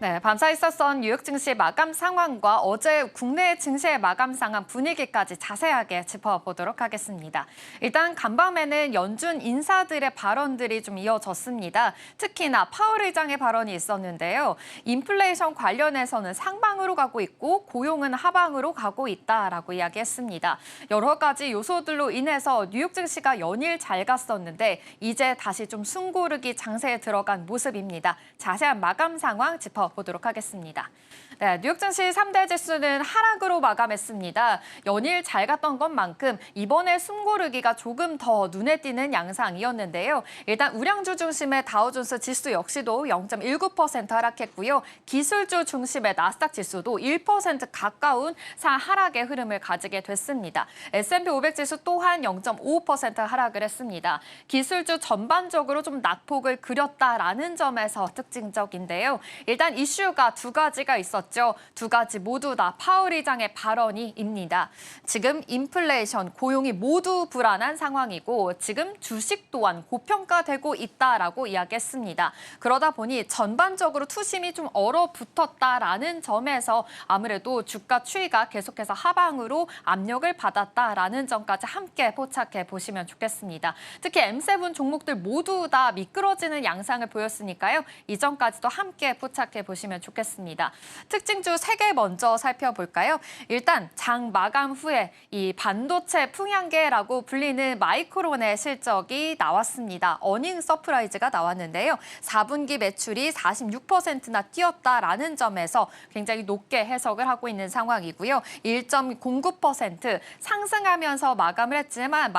네, 밤사 있었던 뉴욕 증시 마감 상황과 어제 국내 증시의 마감 상황 분위기까지 자세하게 짚어보도록 하겠습니다. 일단 간밤에는 연준 인사들의 발언들이 좀 이어졌습니다. 특히나 파월 의장의 발언이 있었는데요. 인플레이션 관련해서는 상방으로 가고 있고 고용은 하방으로 가고 있다라고 이야기했습니다. 여러 가지 요소들로 인해서 뉴욕 증시가 연일 잘 갔었는데 이제 다시 좀 숨고르기 장세에 들어간 모습입니다. 자세한 마감 상황 짚어보도록 하겠습니다. 네, 뉴욕 증시 3대 지수는 하락으로 마감했습니다. 연일 잘 갔던 것만큼 이번에 숨고르기가 조금 더 눈에 띄는 양상이었는데요. 일단 우량주 중심의 다우존스 지수 역시도 0.19% 하락했고요. 기술주 중심의 나스닥 지수도 1% 가까운 하락의 흐름을 가지게 됐습니다. S&P 500 지수 또한 0.55% 하락을 했습니다. 기술주 전반적으로 좀 낙폭을 그렸다라는 점에서 특징적인데요. 일단 이슈가 두 가지가 있었죠. 두 가지 모두 다 파월 의장의 발언이입니다. 지금 인플레이션, 고용이 모두 불안한 상황이고 지금 주식 또한 고평가되고 있다라고 이야기했습니다. 그러다 보니 전반적으로 투심이 좀 얼어붙었다라는 점에서 아무래도 주가 추이가 계속해서 하방으로 압력을 받았다라는 점까지 함께 포착해 보시면 좋겠습니다. 특히 M7 종목들 모두 다 미끄러지는 양상을 보였으니까요. 이 점까지도 함께 포착해 보시면 좋겠습니다. 특징주 3개 먼저 살펴볼까요? 일단 장 마감 후에 이 반도체 풍향계라고 불리는 마이크론의 실적이 나왔습니다. 어닝 서프라이즈가 나왔는데요. 4분기 매출이 46%나 뛰었다라는 점에서 굉장히 높게 해석을 하고 있는 상황이고요. 1.09% 상승하면서 마감을 했지만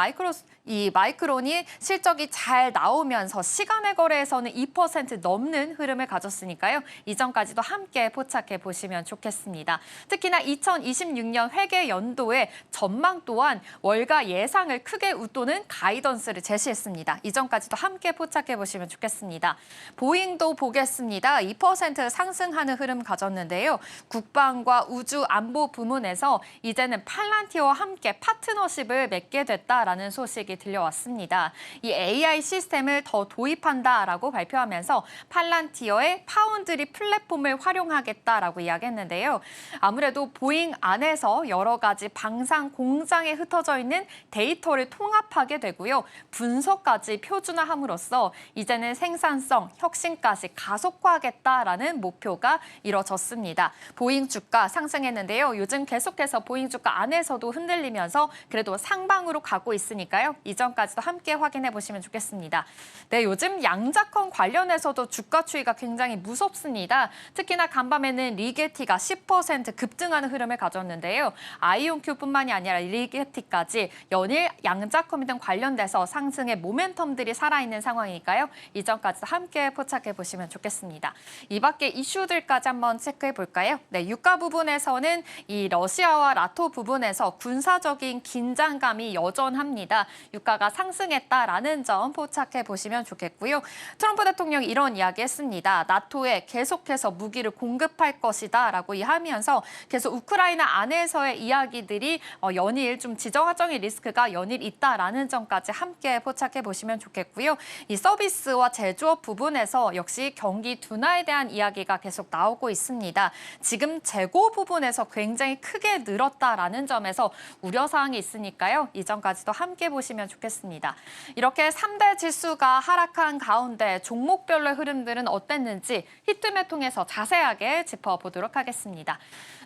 마이크론이 실적이 잘 나오면서 시간의 거래에서는 2% 넘는 흐름을 가졌으니까요. 이 점까지도 함께 포착해 보시면 좋겠습니다. 특히나 2026년 회계 연도의 전망 또한 월가 예상을 크게 웃도는 가이던스를 제시했습니다. 이 점까지도 함께 포착해 보시면 좋겠습니다. 보잉도 보겠습니다. 2% 상승하는 흐름 가졌는데요. 국방과 우주 안보 부문에서 이제는 팔란티어와 함께 파트너십을 맺게 됐다라는 소식이 들려왔습니다. 이 AI 시스템을 더 도입한다라고 발표하면서 팔란티어의 파운드리 플랫폼을 활용하겠다라고 이야기했는데요. 아무래도 보잉 안에서 여러 가지 방산 공장에 흩어져 있는 데이터를 통합하게 되고요. 분석까지 표준화함으로써 이제는 생산성, 혁신까지 가속화하겠다라는 목표가 이뤄졌습니다. 보잉 주가 상승했는데요. 요즘 계속해서 보잉 주가 안에서도 흔들리면서 그래도 상방으로 가고 있으니까요. 이 점까지도 함께 확인해 보시면 좋겠습니다. 네, 요즘 양자컴 관련해서도 주가 추이가 굉장히 무섭습니다. 특히나 간밤에는 리게티가 10% 급등하는 흐름을 가졌는데요. 아이온큐뿐만이 아니라 리게티까지 연일 양자컴 등 관련돼서 상승의 모멘텀들이 살아있는 상황이니까요. 이 점까지도 함께 포착해 보시면 좋겠습니다. 이 밖에 이슈들까지 한번 체크해 볼까요? 네, 유가 부분에서는 이 러시아와 나토 부분에서 군사적인 긴장감이 여전합니다. 유가가 상승했다라는 점 포착해 보시면 좋겠고요. 트럼프 대통령이 이런 이야기 했습니다. 나토에 계속 계속해서 무기를 공급할 것이다라고 이야기하면서 계속 우크라이나 안에서의 이야기들이 연일 좀 지정학적인 리스크가 연일 있다라는 점까지 함께 포착해 보시면 좋겠고요. 이 서비스와 제조업 부분에서 역시 경기 둔화에 대한 이야기가 계속 나오고 있습니다. 지금 재고 부분에서 굉장히 크게 늘었다라는 점에서 우려사항이 있으니까요. 이 점까지도 함께 보시면 좋겠습니다. 이렇게 3대 지수가 하락한 가운데 종목별로의 흐름들은 어땠는지 히트맵 통해서 자세하게 짚어보도록 하겠습니다.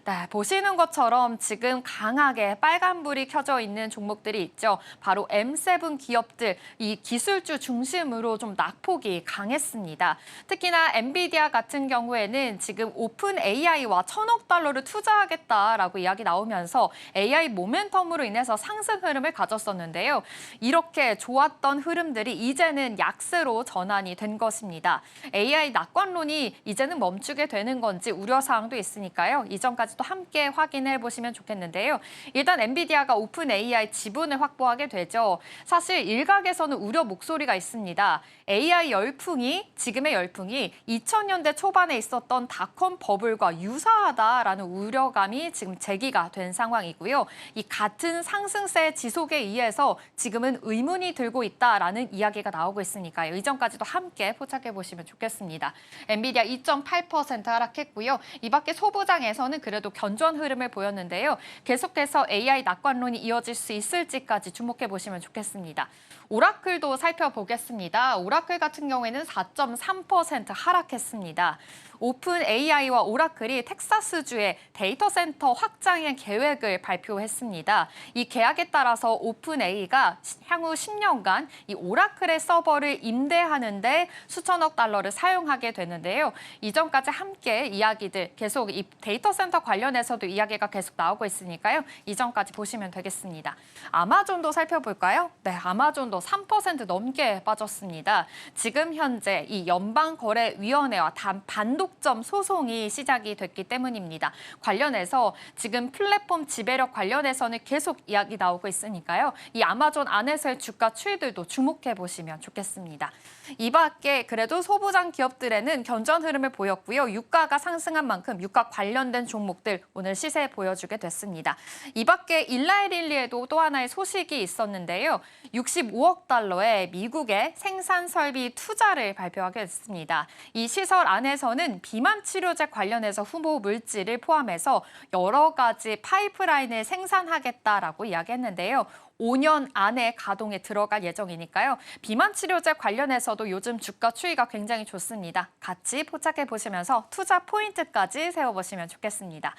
네, 보시는 것처럼 지금 강하게 빨간불이 켜져 있는 종목들이 있죠. 바로 M7 기업들, 이 기술주 중심으로 좀 낙폭이 강했습니다. 특히나 엔비디아 같은 경우에는 지금 오픈 AI와 1,000억 달러를 투자하겠다라고 이야기 나오면서 AI 모멘텀으로 인해서 상승 흐름을 가졌었는데요. 이렇게 좋았던 흐름들이 이제는 약세로 전환이 된 것입니다. AI 낙관론이 이제는 멈추게 되는 건지 우려사항도 있으니까요. 이전까지도 함께 확인해 보시면 좋겠는데요. 일단 엔비디아가 오픈 AI 지분을 확보하게 되죠. 사실 일각에서는 우려 목소리가 있습니다. AI 열풍이, 지금의 열풍이 2000년대 초반에 있었던 닷컴 버블과 유사하다라는 우려감이 지금 제기가 된 상황이고요. 이 같은 상승세 지속에 의해서 지금은 의문이 들고 있다라는 이야기가 나오고 있으니까요. 이전까지도 함께 포착해 보시면 좋겠습니다. 엔비디아 2.8% 하락했고요. 이 밖에 소부장에서는 그래도 견조한 흐름을 보였는데요. 계속해서 AI 낙관론이 이어질 수 있을지까지 주목해 보시면 좋겠습니다. 오라클도 살펴보겠습니다. 오라클 같은 경우에는 4.3% 하락했습니다. 오픈 AI와 오라클이 텍사스주의 데이터 센터 확장의 계획을 발표했습니다. 이 계약에 따라서 오픈 AI가 향후 10년간 이 오라클의 서버를 임대하는데 수천억 달러를 사용하게 되는데요. 이전까지 함께 이야기들 계속 이 데이터 센터 관련해서도 이야기가 계속 나오고 있으니까요. 이전까지 보시면 되겠습니다. 아마존도 살펴볼까요? 네, 아마존도 3% 넘게 빠졌습니다. 지금 현재 이 연방거래위원회와 반독점 소송이 시작이 됐기 때문입니다. 관련해서 지금 플랫폼 지배력 관련해서는 계속 이야기 나오고 있으니까요. 이 아마존 안에서의 주가 추이들도 주목해 보시면 좋겠습니다. 이 밖에 그래도 소부장 기업들에는 견조한 흐름을 보였고요. 유가가 상승한 만큼 유가 관련된 종목들 오늘 시세 보여주게 됐습니다. 이 밖에 일라이릴리에도 또 하나의 소식이 있었는데요. 65억 달러의 미국의 생산 설비 투자를 발표하게 됐습니다. 이 시설 안에서는 비만 치료제 관련해서 후보 물질을 포함해서 여러 가지 파이프라인을 생산하겠다라고 이야기했는데요. 5년 안에 가동에 들어갈 예정이니까요. 비만 치료제 관련해서도 요즘 주가 추이가 굉장히 좋습니다. 같이 포착해 보시면서 투자 포인트까지 세워보시면 좋겠습니다.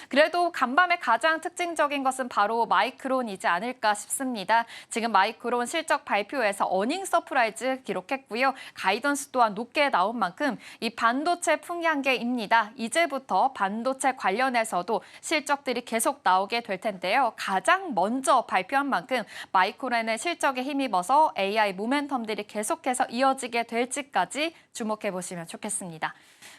그래도 간밤에 가장 특징적인 것은 바로 마이크론이지 않을까 싶습니다. 지금 마이크론 실적 발표에서 어닝 서프라이즈 기록했고요. 가이던스 또한 높게 나온 만큼 이 반도체 풍향계입니다. 이제부터 반도체 관련해서도 실적들이 계속 나오게 될 텐데요. 가장 먼저 발표한 만큼 마이크론의 실적에 힘입어서 AI 모멘텀들이 계속해서 이어지게 될지까지 주목해 보시면 좋겠습니다.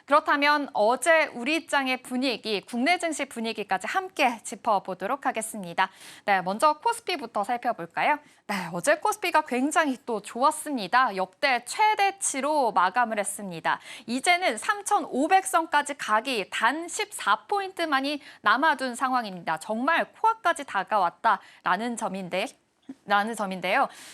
그렇다면 어제 우리장의 분위기, 국내 증시 분위기까지 함께 짚어보도록 하겠습니다. 네, 먼저 코스피부터 살펴볼까요? 네, 어제 코스피가 굉장히 또 좋았습니다. 역대 최대치로 마감을 했습니다. 이제는 3,500선까지 가기 단 14포인트만이 남아둔 상황입니다. 정말 코앞까지 다가왔다라는 점인데요.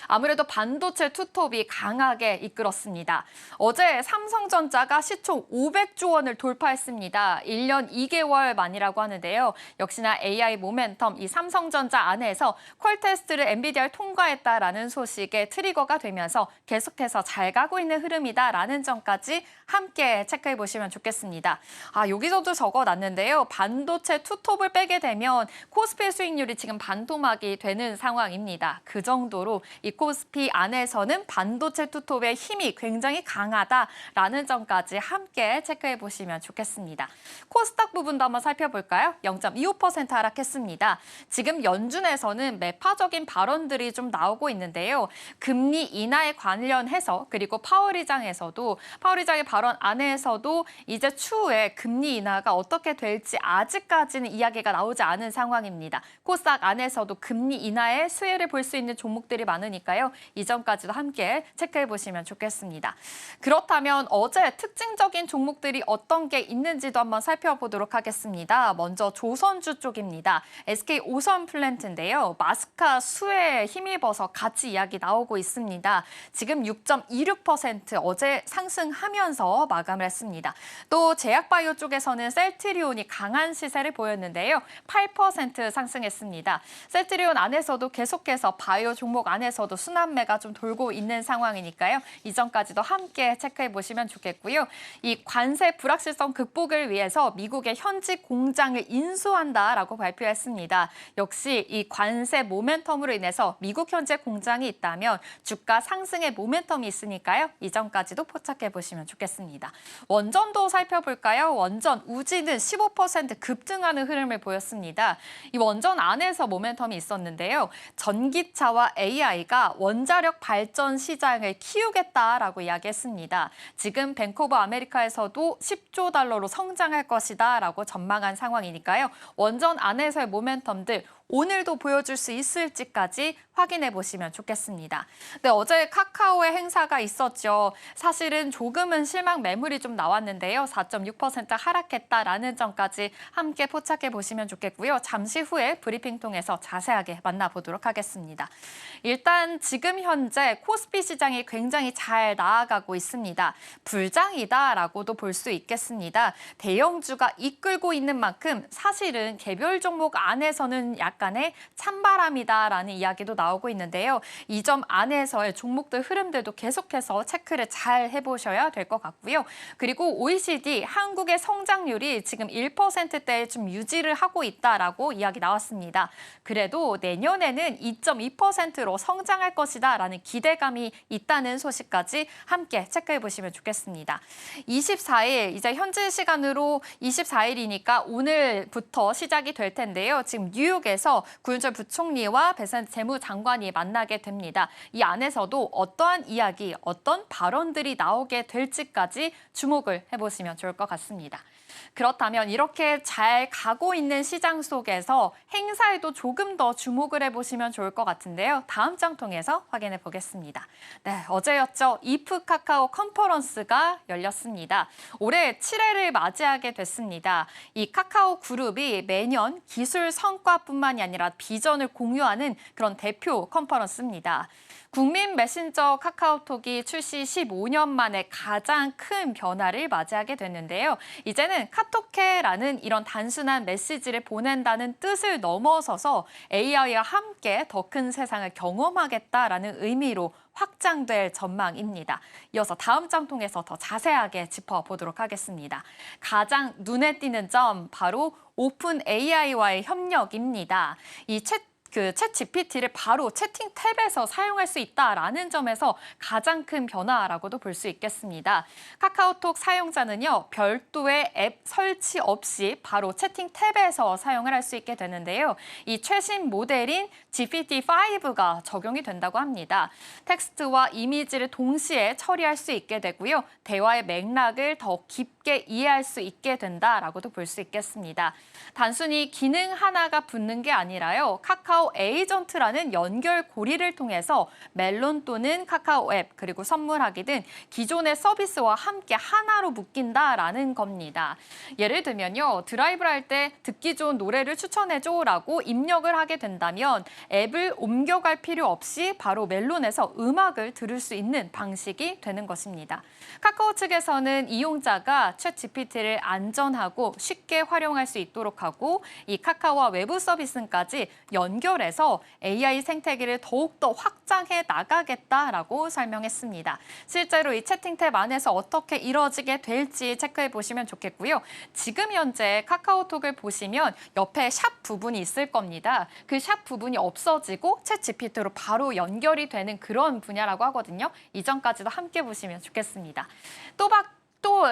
아무래도 반도체 투톱이 강하게 이끌었습니다. 어제 삼성전자가 시총 500조 원을 돌파했습니다. 1년 2개월 만이라고 하는데요. 역시나 AI 모멘텀, 이 삼성전자 안에서 퀄 테스트를 엔비디아를 통과했다라는 소식에 트리거가 되면서 계속해서 잘 가고 있는 흐름이다라는 점까지 함께 체크해 보시면 좋겠습니다. 여기서도 적어놨는데요. 반도체 투톱을 빼게 되면 코스피의 수익률이 지금 반토막이 되는 상황입니다. 그 정도로 이 코스피 안에서는 반도체 투톱의 힘이 굉장히 강하다라는 점까지 함께 체크해 보시면 좋겠습니다. 코스닥 부분도 한번 살펴볼까요? 0.25% 하락했습니다. 지금 연준에서는 매파적인 발언들이 좀 나오고 있는데요. 금리 인하에 관련해서 그리고 파월 의장의 발언 안에서도 이제 추후에 금리 인하가 어떻게 될지 아직까지는 이야기가 나오지 않은 상황입니다. 코스닥 안에서도 금리 인하의 수혜를 볼 수 있는 종목들이 많으니까요. 이전까지도 함께 체크해 보시면 좋겠습니다. 그렇다면 어제 특징적인 종목들이 어떤 게 있는지도 한번 살펴보도록 하겠습니다. 먼저 조선주 쪽입니다. SK 오션플랜트인데요. 마스카 수혜에 힘입어서 같이 이야기 나오고 있습니다. 지금 6.26% 어제 상승하면서 마감을 했습니다. 또 제약바이오 쪽에서는 셀트리온이 강한 시세를 보였는데요. 8% 상승했습니다. 셀트리온 안에서도 계속해서 바이오 종목 안에서도 순환매가 좀 돌고 있는 상황이니까요. 이전까지도 함께 체크해 보시면 좋겠고요. 이 관세 불확실성 극복을 위해서 미국의 현지 공장을 인수한다라고 발표했습니다. 역시 이 관세 모멘텀으로 인해서 미국 현재 공장이 있다면 주가 상승의 모멘텀이 있으니까요. 이전까지도 포착해 보시면 좋겠습니다. 원전도 살펴볼까요? 원전 우지는 15% 급등하는 흐름을 보였습니다. 이 원전 안에서 모멘텀이 있었는데요. 전기차와 AI가 원자력 발전 시장을 키우겠다라고 이야기했습니다. 지금 뱅크 오브 아메리카에서도 10조 달러로 성장할 것이다라고 전망한 상황이니까요. 원전 안에서의 모멘텀들 오늘도 보여줄 수 있을지까지 확인해 보시면 좋겠습니다. 네, 어제 카카오의 행사가 있었죠. 사실은 조금은 실망 매물이 좀 나왔는데요. 4.6% 하락했다라는 점까지 함께 포착해 보시면 좋겠고요. 잠시 후에 브리핑 통해서 자세하게 만나보도록 하겠습니다. 일단 지금 현재 코스피 시장이 굉장히 잘 나아가고 있습니다. 불장이다라고도 볼 수 있겠습니다. 대형주가 이끌고 있는 만큼 사실은 개별 종목 안에서는 약간의 찬바람이다라는 이야기도 나오고 있는데요. 이 점 안에서의 종목들 흐름들도 계속해서 체크를 잘 해보셔야 될 것 같고요. 그리고 OECD 한국의 성장률이 지금 1%대에 좀 유지를 하고 있다라고 이야기 나왔습니다. 그래도 내년에는 2.2%로 성장할 것이다라는 기대감이 있다는 소식까지 함께 체크해 보시면 좋겠습니다. 24일 이제 현지 시간으로 24일이니까 오늘부터 시작이 될 텐데요. 지금 뉴욕에서 구윤철 부총리와 배상재 재무장관이 만나게 됩니다. 이 안에서도 어떠한 이야기, 어떤 발언들이 나오게 될지까지 주목을 해보시면 좋을 것 같습니다. 그렇다면 이렇게 잘 가고 있는 시장 속에서 행사에도 조금 더 주목을 해보시면 좋을 것 같은데요. 다음 장 통해서 확인해 보겠습니다. 네, 어제였죠. 이프 카카오 컨퍼런스가 열렸습니다. 올해 7회를 맞이하게 됐습니다. 이 카카오 그룹이 매년 기술 성과뿐만이 아니라 비전을 공유하는 그런 대표 컨퍼런스입니다. 국민 메신저 카카오톡이 출시 15년 만에 가장 큰 변화를 맞이하게 됐는데요. 이제는 카톡해라는 이런 단순한 메시지를 보낸다는 뜻을 넘어서서 AI와 함께 더 큰 세상을 경험하겠다라는 의미로 확장될 전망입니다. 이어서 다음 장 통해서 더 자세하게 짚어보도록 하겠습니다. 가장 눈에 띄는 점 바로 오픈 AI와의 협력입니다. 챗 GPT를 바로 채팅 탭에서 사용할 수 있다라는 점에서 가장 큰 변화라고도 볼 수 있겠습니다. 카카오톡 사용자는요, 별도의 앱 설치 없이 바로 채팅 탭에서 사용을 할 수 있게 되는데요. 이 최신 모델인 GPT-5가 적용이 된다고 합니다. 텍스트와 이미지를 동시에 처리할 수 있게 되고요. 대화의 맥락을 더 깊게 이해할 수 있게 된다라고도 볼 수 있겠습니다. 단순히 기능 하나가 붙는 게 아니라요. 카카오 에이전트라는 연결 고리를 통해서 멜론 또는 카카오 앱 그리고 선물하기 등 기존의 서비스와 함께 하나로 묶인다라는 겁니다. 예를 들면요. 드라이브를 할 때 듣기 좋은 노래를 추천해줘라고 입력을 하게 된다면 앱을 옮겨갈 필요 없이 바로 멜론에서 음악을 들을 수 있는 방식이 되는 것입니다. 카카오 측에서는 이용자가 챗 GPT를 안전하고 쉽게 활용할 수 있도록 하고 이 카카오와 외부 서비스까지 연결해서 AI 생태계를 더욱더 확장해 나가겠다라고 설명했습니다. 실제로 이 채팅 탭 안에서 어떻게 이루어지게 될지 체크해 보시면 좋겠고요. 지금 현재 카카오톡을 보시면 옆에 샵 부분이 있을 겁니다. 그 샵 부분이 없어지고 챗 GPT로 바로 연결이 되는 그런 분야라고 하거든요. 이전까지도 함께 보시면 좋겠습니다. 또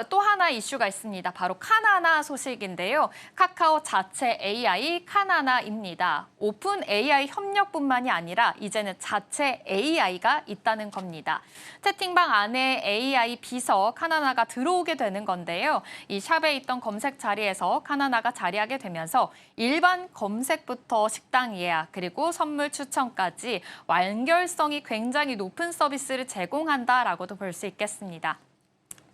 또 하나 이슈가 있습니다. 바로 카나나 소식인데요. 카카오 자체 AI 카나나입니다. 오픈 AI 협력뿐만이 아니라 이제는 자체 AI가 있다는 겁니다. 채팅방 안에 AI 비서 카나나가 들어오게 되는 건데요. 이 샵에 있던 검색 자리에서 카나나가 자리하게 되면서 일반 검색부터 식당 예약 그리고 선물 추천까지 완결성이 굉장히 높은 서비스를 제공한다라고도 볼 수 있겠습니다.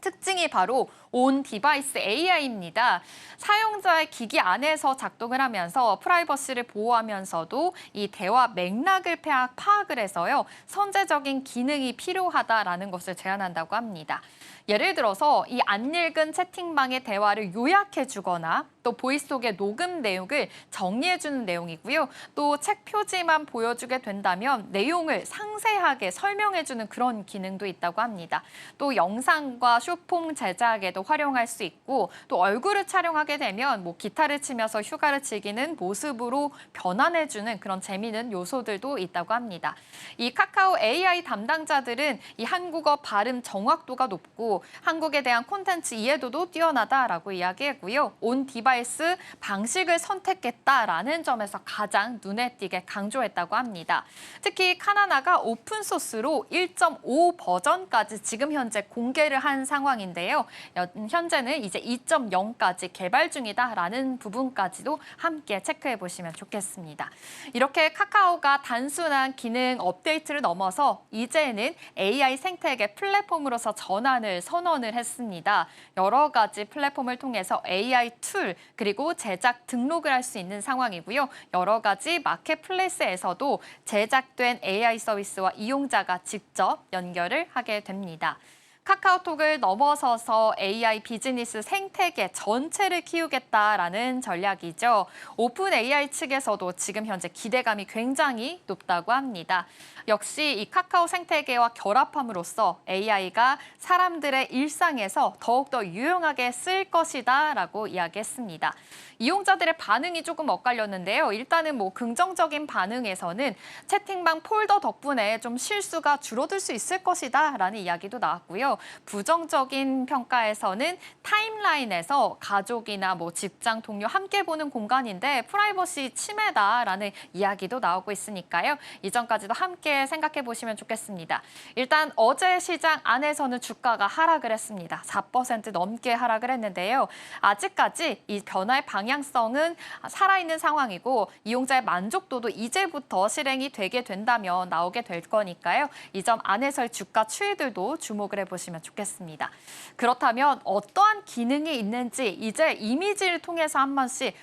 특징이 바로 온 디바이스 AI입니다. 사용자의 기기 안에서 작동을 하면서 프라이버시를 보호하면서도 이 대화 맥락을 파악을 해서요. 선제적인 기능이 필요하다라는 것을 제안한다고 합니다. 예를 들어서 이 안 읽은 채팅방의 대화를 요약해 주거나 또 보이스 속의 녹음 내용을 정리해 주는 내용이고요. 또 책 표지만 보여주게 된다면 내용을 상세하게 설명해 주는 그런 기능도 있다고 합니다. 또 영상과 쇼폼 제작에도 활용할 수 있고 또 얼굴을 촬영하게 되면 뭐 기타를 치면서 휴가를 즐기는 모습으로 변환해 주는 그런 재미있는 요소들도 있다고 합니다. 이 카카오 AI 담당자들은 이 한국어 발음 정확도가 높고 한국에 대한 콘텐츠 이해도도 뛰어나다라고 이야기했고요. 온 디바이스 방식을 선택했다라는 점에서 가장 눈에 띄게 강조했다고 합니다. 특히 카나나가 오픈소스로 1.5 버전까지 지금 현재 공개를 한 상황인데요. 현재는 이제 2.0까지 개발 중이다라는 부분까지도 함께 체크해 보시면 좋겠습니다. 이렇게 카카오가 단순한 기능 업데이트를 넘어서 이제는 AI 생태계 플랫폼으로서 전환을 선언을 했습니다. 여러 가지 플랫폼을 통해서 AI 툴 그리고 제작 등록을 할 수 있는 상황이고요. 여러 가지 마켓플레이스에서도 제작된 AI 서비스와 이용자가 직접 연결을 하게 됩니다. 카카오톡을 넘어서서 AI 비즈니스 생태계 전체를 키우겠다라는 전략이죠. 오픈 AI 측에서도 지금 현재 기대감이 굉장히 높다고 합니다. 역시 이 카카오 생태계와 결합함으로써 AI가 사람들의 일상에서 더욱더 유용하게 쓰일 것이다라고 이야기했습니다. 이용자들의 반응이 조금 엇갈렸는데요. 일단은 뭐 긍정적인 반응에서는 채팅방 폴더 덕분에 좀 실수가 줄어들 수 있을 것이다라는 이야기도 나왔고요. 부정적인 평가에서는 타임라인에서 가족이나 뭐 직장 동료 함께 보는 공간인데 프라이버시 침해다라는 이야기도 나오고 있으니까요. 이전까지도 함께 생각해 보시면 좋겠습니다. 일단 어제 시장 안에서는 주가가 하락을 했습니다. 4% 넘게 하락을 했는데요. 아직까지 이 변화의 방향성은 살아있는 상황이고 이용자의 만족도도 이제부터 실행이 되게 된다면 나오게 될 거니까요. 이 점 안에서의 주가 추이들도 주목을 해보시면 좋겠습니다. 그렇다면 어떠한 기능이 있는지 이제 이미지를 통해서 한 번씩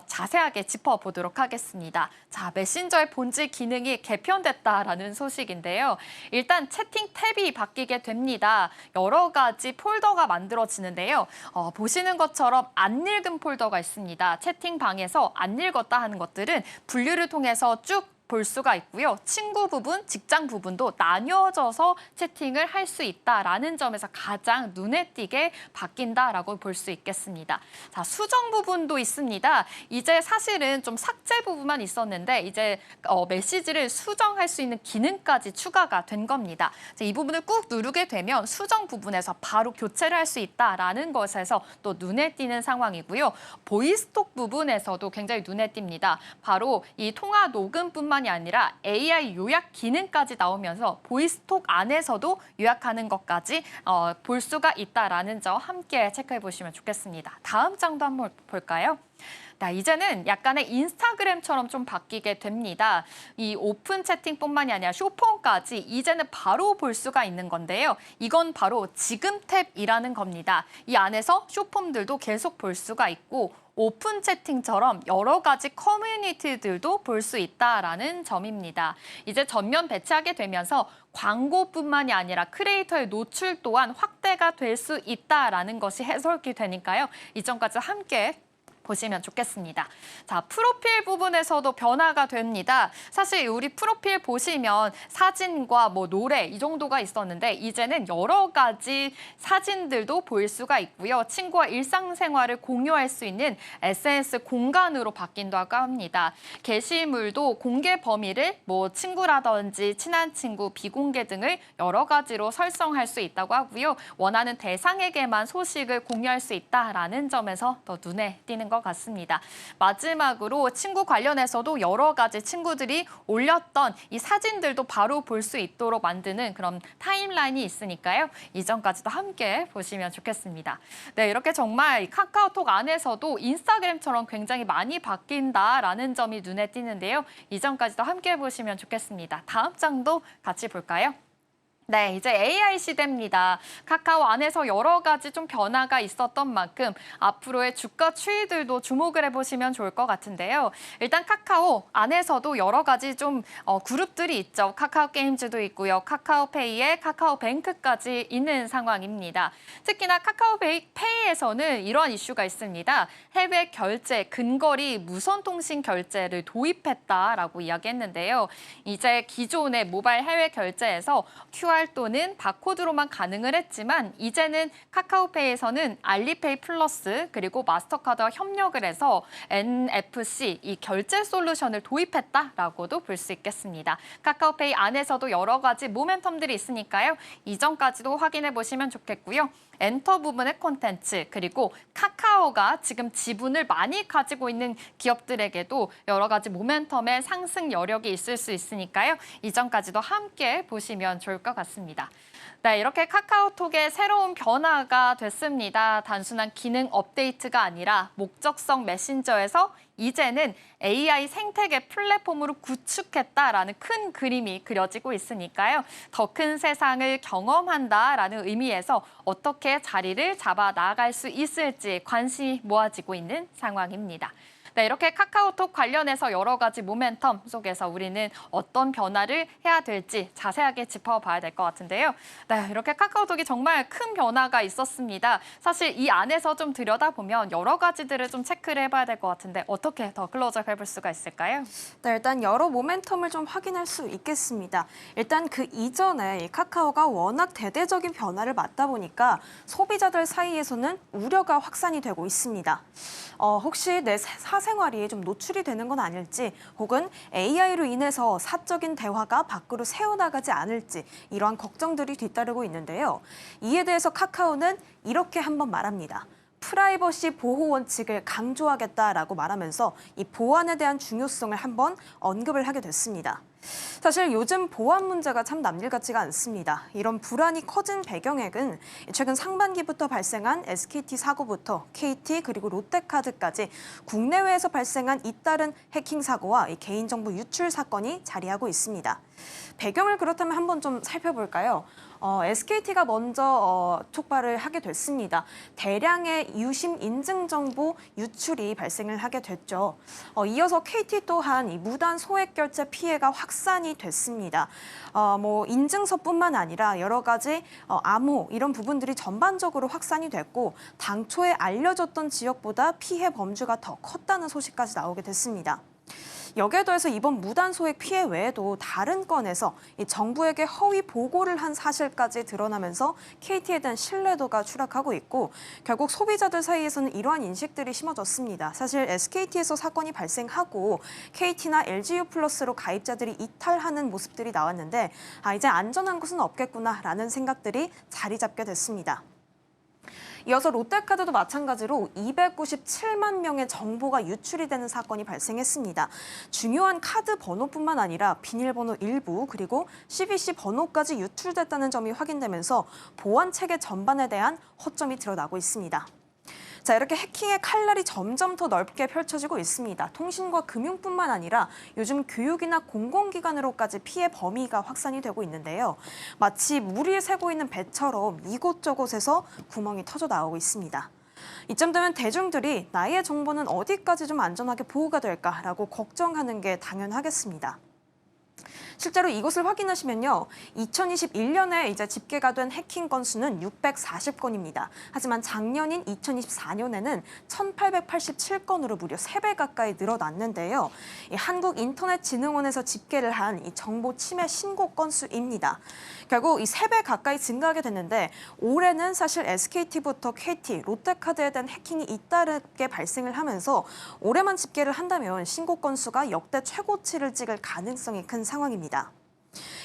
자세하게 짚어보도록 하겠습니다. 자, 메신저의 본질 기능이 개편됐다라는 소식인데요. 일단 채팅 탭이 바뀌게 됩니다. 여러 가지 폴더가 만들어지는데요. 보시는 것처럼 안 읽은 폴더가 있습니다. 채팅방에서 안 읽었다 하는 것들은 분류를 통해서 쭉 볼 수가 있고요. 친구 부분, 직장 부분도 나뉘어져서 채팅을 할 수 있다라는 점에서 가장 눈에 띄게 바뀐다라고 볼 수 있겠습니다. 자, 수정 부분도 있습니다. 이제 사실은 좀 삭제 부분만 있었는데 이제 메시지를 수정할 수 있는 기능까지 추가가 된 겁니다. 이 부분을 꾹 누르게 되면 수정 부분에서 바로 교체를 할 수 있다라는 것에서 또 눈에 띄는 상황이고요. 보이스톡 부분에서도 굉장히 눈에 띕니다. 바로 이 통화 녹음뿐만 이 아니라 AI 요약 기능까지 나오면서 보이스톡 안에서도 요약하는 것까지 볼 수가 있다라는 점 함께 체크해 보시면 좋겠습니다. 다음 장도 한번 볼까요? 이제는 약간의 인스타그램처럼 좀 바뀌게 됩니다. 이 오픈 채팅뿐만이 아니라 쇼폼까지 이제는 바로 볼 수가 있는 건데요. 이건 바로 지금 탭이라는 겁니다. 이 안에서 쇼폼들도 계속 볼 수가 있고 오픈 채팅처럼 여러 가지 커뮤니티들도 볼 수 있다라는 점입니다. 이제 전면 배치하게 되면서 광고뿐만이 아니라 크리에이터의 노출 또한 확대가 될 수 있다라는 것이 해석이 되니까요. 이 점까지 함께 보시면 좋겠습니다. 자, 프로필 부분에서도 변화가 됩니다. 사실 우리 프로필 보시면 사진과 뭐 노래 이 정도가 있었는데 이제는 여러 가지 사진들도 보일 수가 있고요. 친구와 일상생활을 공유할 수 있는 SNS 공간으로 바뀐다고 합니다. 게시물도 공개 범위를 뭐 친구라든지 친한 친구, 비공개 등을 여러 가지로 설정할 수 있다고 하고요. 원하는 대상에게만 소식을 공유할 수 있다라는 점에서 더 눈에 띄는 것 같습니다. 마지막으로 친구 관련해서도 여러 가지 친구들이 올렸던 이 사진들도 바로 볼 수 있도록 만드는 그런 타임라인이 있으니까요. 이전까지도 함께 보시면 좋겠습니다. 네, 이렇게 정말 카카오톡 안에서도 인스타그램처럼 굉장히 많이 바뀐다라는 점이 눈에 띄는데요. 이전까지도 함께 보시면 좋겠습니다. 다음 장도 같이 볼까요? 네, 이제 AI 시대입니다. 카카오 안에서 여러 가지 좀 변화가 있었던 만큼 앞으로의 주가 추이들도 주목을 해보시면 좋을 것 같은데요. 일단 카카오 안에서도 여러 가지 좀 그룹들이 있죠. 카카오 게임즈도 있고요. 카카오페이에 카카오뱅크까지 있는 상황입니다. 특히나 카카오페이에서는 이런 이슈가 있습니다. 해외 결제, 근거리 무선통신 결제를 도입했다라고 이야기했는데요. 이제 기존의 모바일 해외 결제에서 QR 또는 바코드로만 가능을 했지만 이제는 카카오페이에서는 알리페이 플러스 그리고 마스터카드와 협력을 해서 NFC 이 결제 솔루션을 도입했다라고도 볼 수 있겠습니다. 카카오페이 안에서도 여러 가지 모멘텀들이 있으니까요. 이전까지도 확인해 보시면 좋겠고요. 엔터 부분의 콘텐츠 그리고 카카오가 지금 지분을 많이 가지고 있는 기업들에게도 여러 가지 모멘텀의 상승 여력이 있을 수 있으니까요. 이전까지도 함께 보시면 좋을 것 같습니다. 네, 이렇게 카카오톡의 새로운 변화가 됐습니다. 단순한 기능 업데이트가 아니라 목적성 메신저에서 이제는 AI 생태계 플랫폼으로 구축했다라는 큰 그림이 그려지고 있으니까요. 더 큰 세상을 경험한다라는 의미에서 어떻게 자리를 잡아 나갈 수 있을지 관심이 모아지고 있는 상황입니다. 네, 이렇게 카카오톡 관련해서 여러 가지 모멘텀 속에서 우리는 어떤 변화를 해야 될지 자세하게 짚어봐야 될 것 같은데요. 네, 이렇게 카카오톡이 정말 큰 변화가 있었습니다. 사실 이 안에서 좀 들여다보면 여러 가지들을 좀 체크를 해봐야 될 것 같은데 어떻게 더 클로즈업 해볼 수가 있을까요? 네, 일단 여러 모멘텀을 좀 확인할 수 있겠습니다. 일단 그 이전에 이 카카오가 워낙 대대적인 변화를 맞다 보니까 소비자들 사이에서는 우려가 확산이 되고 있습니다. 혹시 내 사생활이 좀 노출이 되는 건 아닐지 혹은 AI로 인해서 사적인 대화가 밖으로 새어나가지 않을지 이러한 걱정들이 뒤따르고 있는데요. 이에 대해서 카카오는 이렇게 한번 말합니다. 프라이버시 보호 원칙을 강조하겠다라고 말하면서 이 보안에 대한 중요성을 한번 언급을 하게 됐습니다. 사실 요즘 보안 문제가 참 남일 같지가 않습니다. 이런 불안이 커진 배경액은 최근 상반기부터 발생한 SKT 사고부터 KT 그리고 롯데카드까지 국내외에서 발생한 잇따른 해킹 사고와 이 개인정보 유출 사건이 자리하고 있습니다. 배경을 그렇다면 한번 좀 살펴볼까요? SKT가 먼저 촉발을 하게 됐습니다. 대량의 유심 인증 정보 유출이 발생을 하게 됐죠. 이어서 KT 또한 이 무단 소액 결제 피해가 확산이 됐습니다. 뭐 인증서뿐만 아니라 여러 가지 암호 이런 부분들이 전반적으로 확산이 됐고 당초에 알려졌던 지역보다 피해 범주가 더 컸다는 소식까지 나오게 됐습니다. 여기에 더해서 이번 무단 소액 피해 외에도 다른 건에서 이 정부에게 허위 보고를 한 사실까지 드러나면서 KT에 대한 신뢰도가 추락하고 있고 결국 소비자들 사이에서는 이러한 인식들이 심어졌습니다. 사실 SKT에서 사건이 발생하고 KT나 LGU+로 가입자들이 이탈하는 모습들이 나왔는데 이제 안전한 곳은 없겠구나라는 생각들이 자리 잡게 됐습니다. 이어서 롯데카드도 마찬가지로 297만 명의 정보가 유출이 되는 사건이 발생했습니다. 중요한 카드 번호뿐만 아니라 비밀번호 일부 그리고 CVC 번호까지 유출됐다는 점이 확인되면서 보안 체계 전반에 대한 허점이 드러나고 있습니다. 자, 이렇게 해킹의 칼날이 점점 더 넓게 펼쳐지고 있습니다. 통신과 금융뿐만 아니라 요즘 교육이나 공공기관으로까지 피해 범위가 확산이 되고 있는데요. 마치 물이 새고 있는 배처럼 이곳저곳에서 구멍이 터져 나오고 있습니다. 이쯤 되면 대중들이 나의 정보는 어디까지 좀 안전하게 보호가 될까라고 걱정하는 게 당연하겠습니다. 실제로 이것을 확인하시면요. 2021년에 이제 집계가 된 해킹 건수는 640건입니다. 하지만 작년인 2024년에는 1887건으로 무려 3배 가까이 늘어났는데요. 이 한국인터넷진흥원에서 집계를 한 이 정보 침해 신고 건수입니다. 결국 이 3배 가까이 증가하게 됐는데 올해는 사실 SKT부터 KT, 롯데카드에 대한 해킹이 잇따르게 발생을 하면서 올해만 집계를 한다면 신고 건수가 역대 최고치를 찍을 가능성이 큰 상황입니다.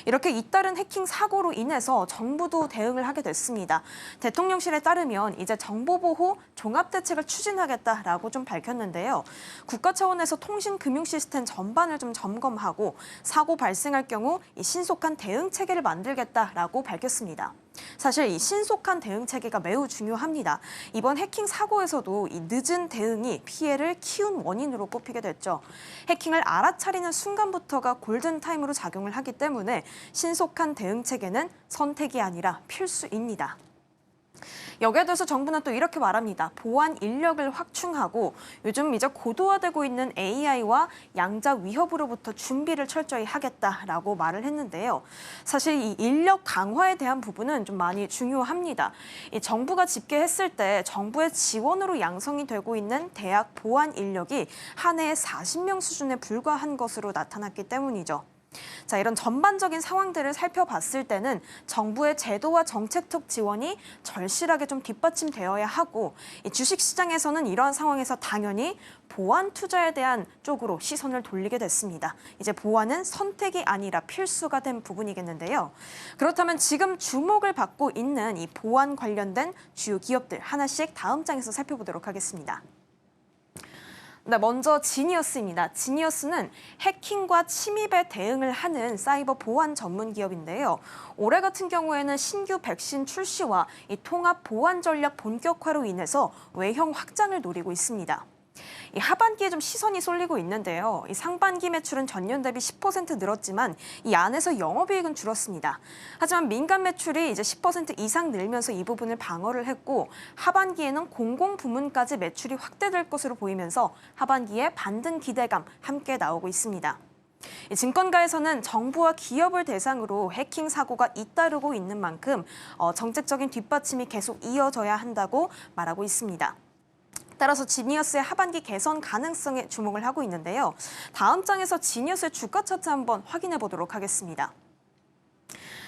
이렇게 잇따른 해킹 사고로 인해서 정부도 대응을 하게 됐습니다. 대통령실에 따르면 이제 정보보호 종합대책을 추진하겠다라고 좀 밝혔는데요. 국가 차원에서 통신금융 시스템 전반을 좀 점검하고 사고 발생할 경우 이 신속한 대응 체계를 만들겠다라고 밝혔습니다. 사실 이 신속한 대응 체계가 매우 중요합니다. 이번 해킹 사고에서도 이 늦은 대응이 피해를 키운 원인으로 꼽히게 됐죠. 해킹을 알아차리는 순간부터가 골든타임으로 작용을 하기 때문에 신속한 대응 체계는 선택이 아니라 필수입니다. 여기에 대해서 정부는 또 이렇게 말합니다. 보안 인력을 확충하고 요즘 이제 고도화되고 있는 AI와 양자 위협으로부터 준비를 철저히 하겠다라고 말을 했는데요. 사실 이 인력 강화에 대한 부분은 좀 많이 중요합니다. 이 정부가 집계했을 때 정부의 지원으로 양성이 되고 있는 대학 보안 인력이 한 해에 40명 수준에 불과한 것으로 나타났기 때문이죠. 자, 이런 전반적인 상황들을 살펴봤을 때는 정부의 제도와 정책적 지원이 절실하게 좀 뒷받침되어야 하고 이 주식시장에서는 이러한 상황에서 당연히 보안 투자에 대한 쪽으로 시선을 돌리게 됐습니다. 이제 보안은 선택이 아니라 필수가 된 부분이겠는데요. 그렇다면 지금 주목을 받고 있는 이 보안 관련된 주요 기업들 하나씩 다음 장에서 살펴보도록 하겠습니다. 네, 먼저 지니어스입니다. 지니어스는 해킹과 침입에 대응을 하는 사이버 보안 전문 기업인데요. 올해 같은 경우에는 신규 백신 출시와 이 통합 보안 전략 본격화로 인해서 외형 확장을 노리고 있습니다. 이 하반기에 좀 시선이 쏠리고 있는데요. 이 상반기 매출은 전년 대비 10% 늘었지만 이 안에서 영업이익은 줄었습니다. 하지만 민간 매출이 이제 10% 이상 늘면서 이 부분을 방어를 했고 하반기에는 공공 부문까지 매출이 확대될 것으로 보이면서 하반기에 반등 기대감 함께 나오고 있습니다. 증권가에서는 정부와 기업을 대상으로 해킹 사고가 잇따르고 있는 만큼 정책적인 뒷받침이 계속 이어져야 한다고 말하고 있습니다. 따라서 지니어스의 하반기 개선 가능성에 주목을 하고 있는데요. 다음 장에서 지니어스의 주가 차트 한번 확인해 보도록 하겠습니다.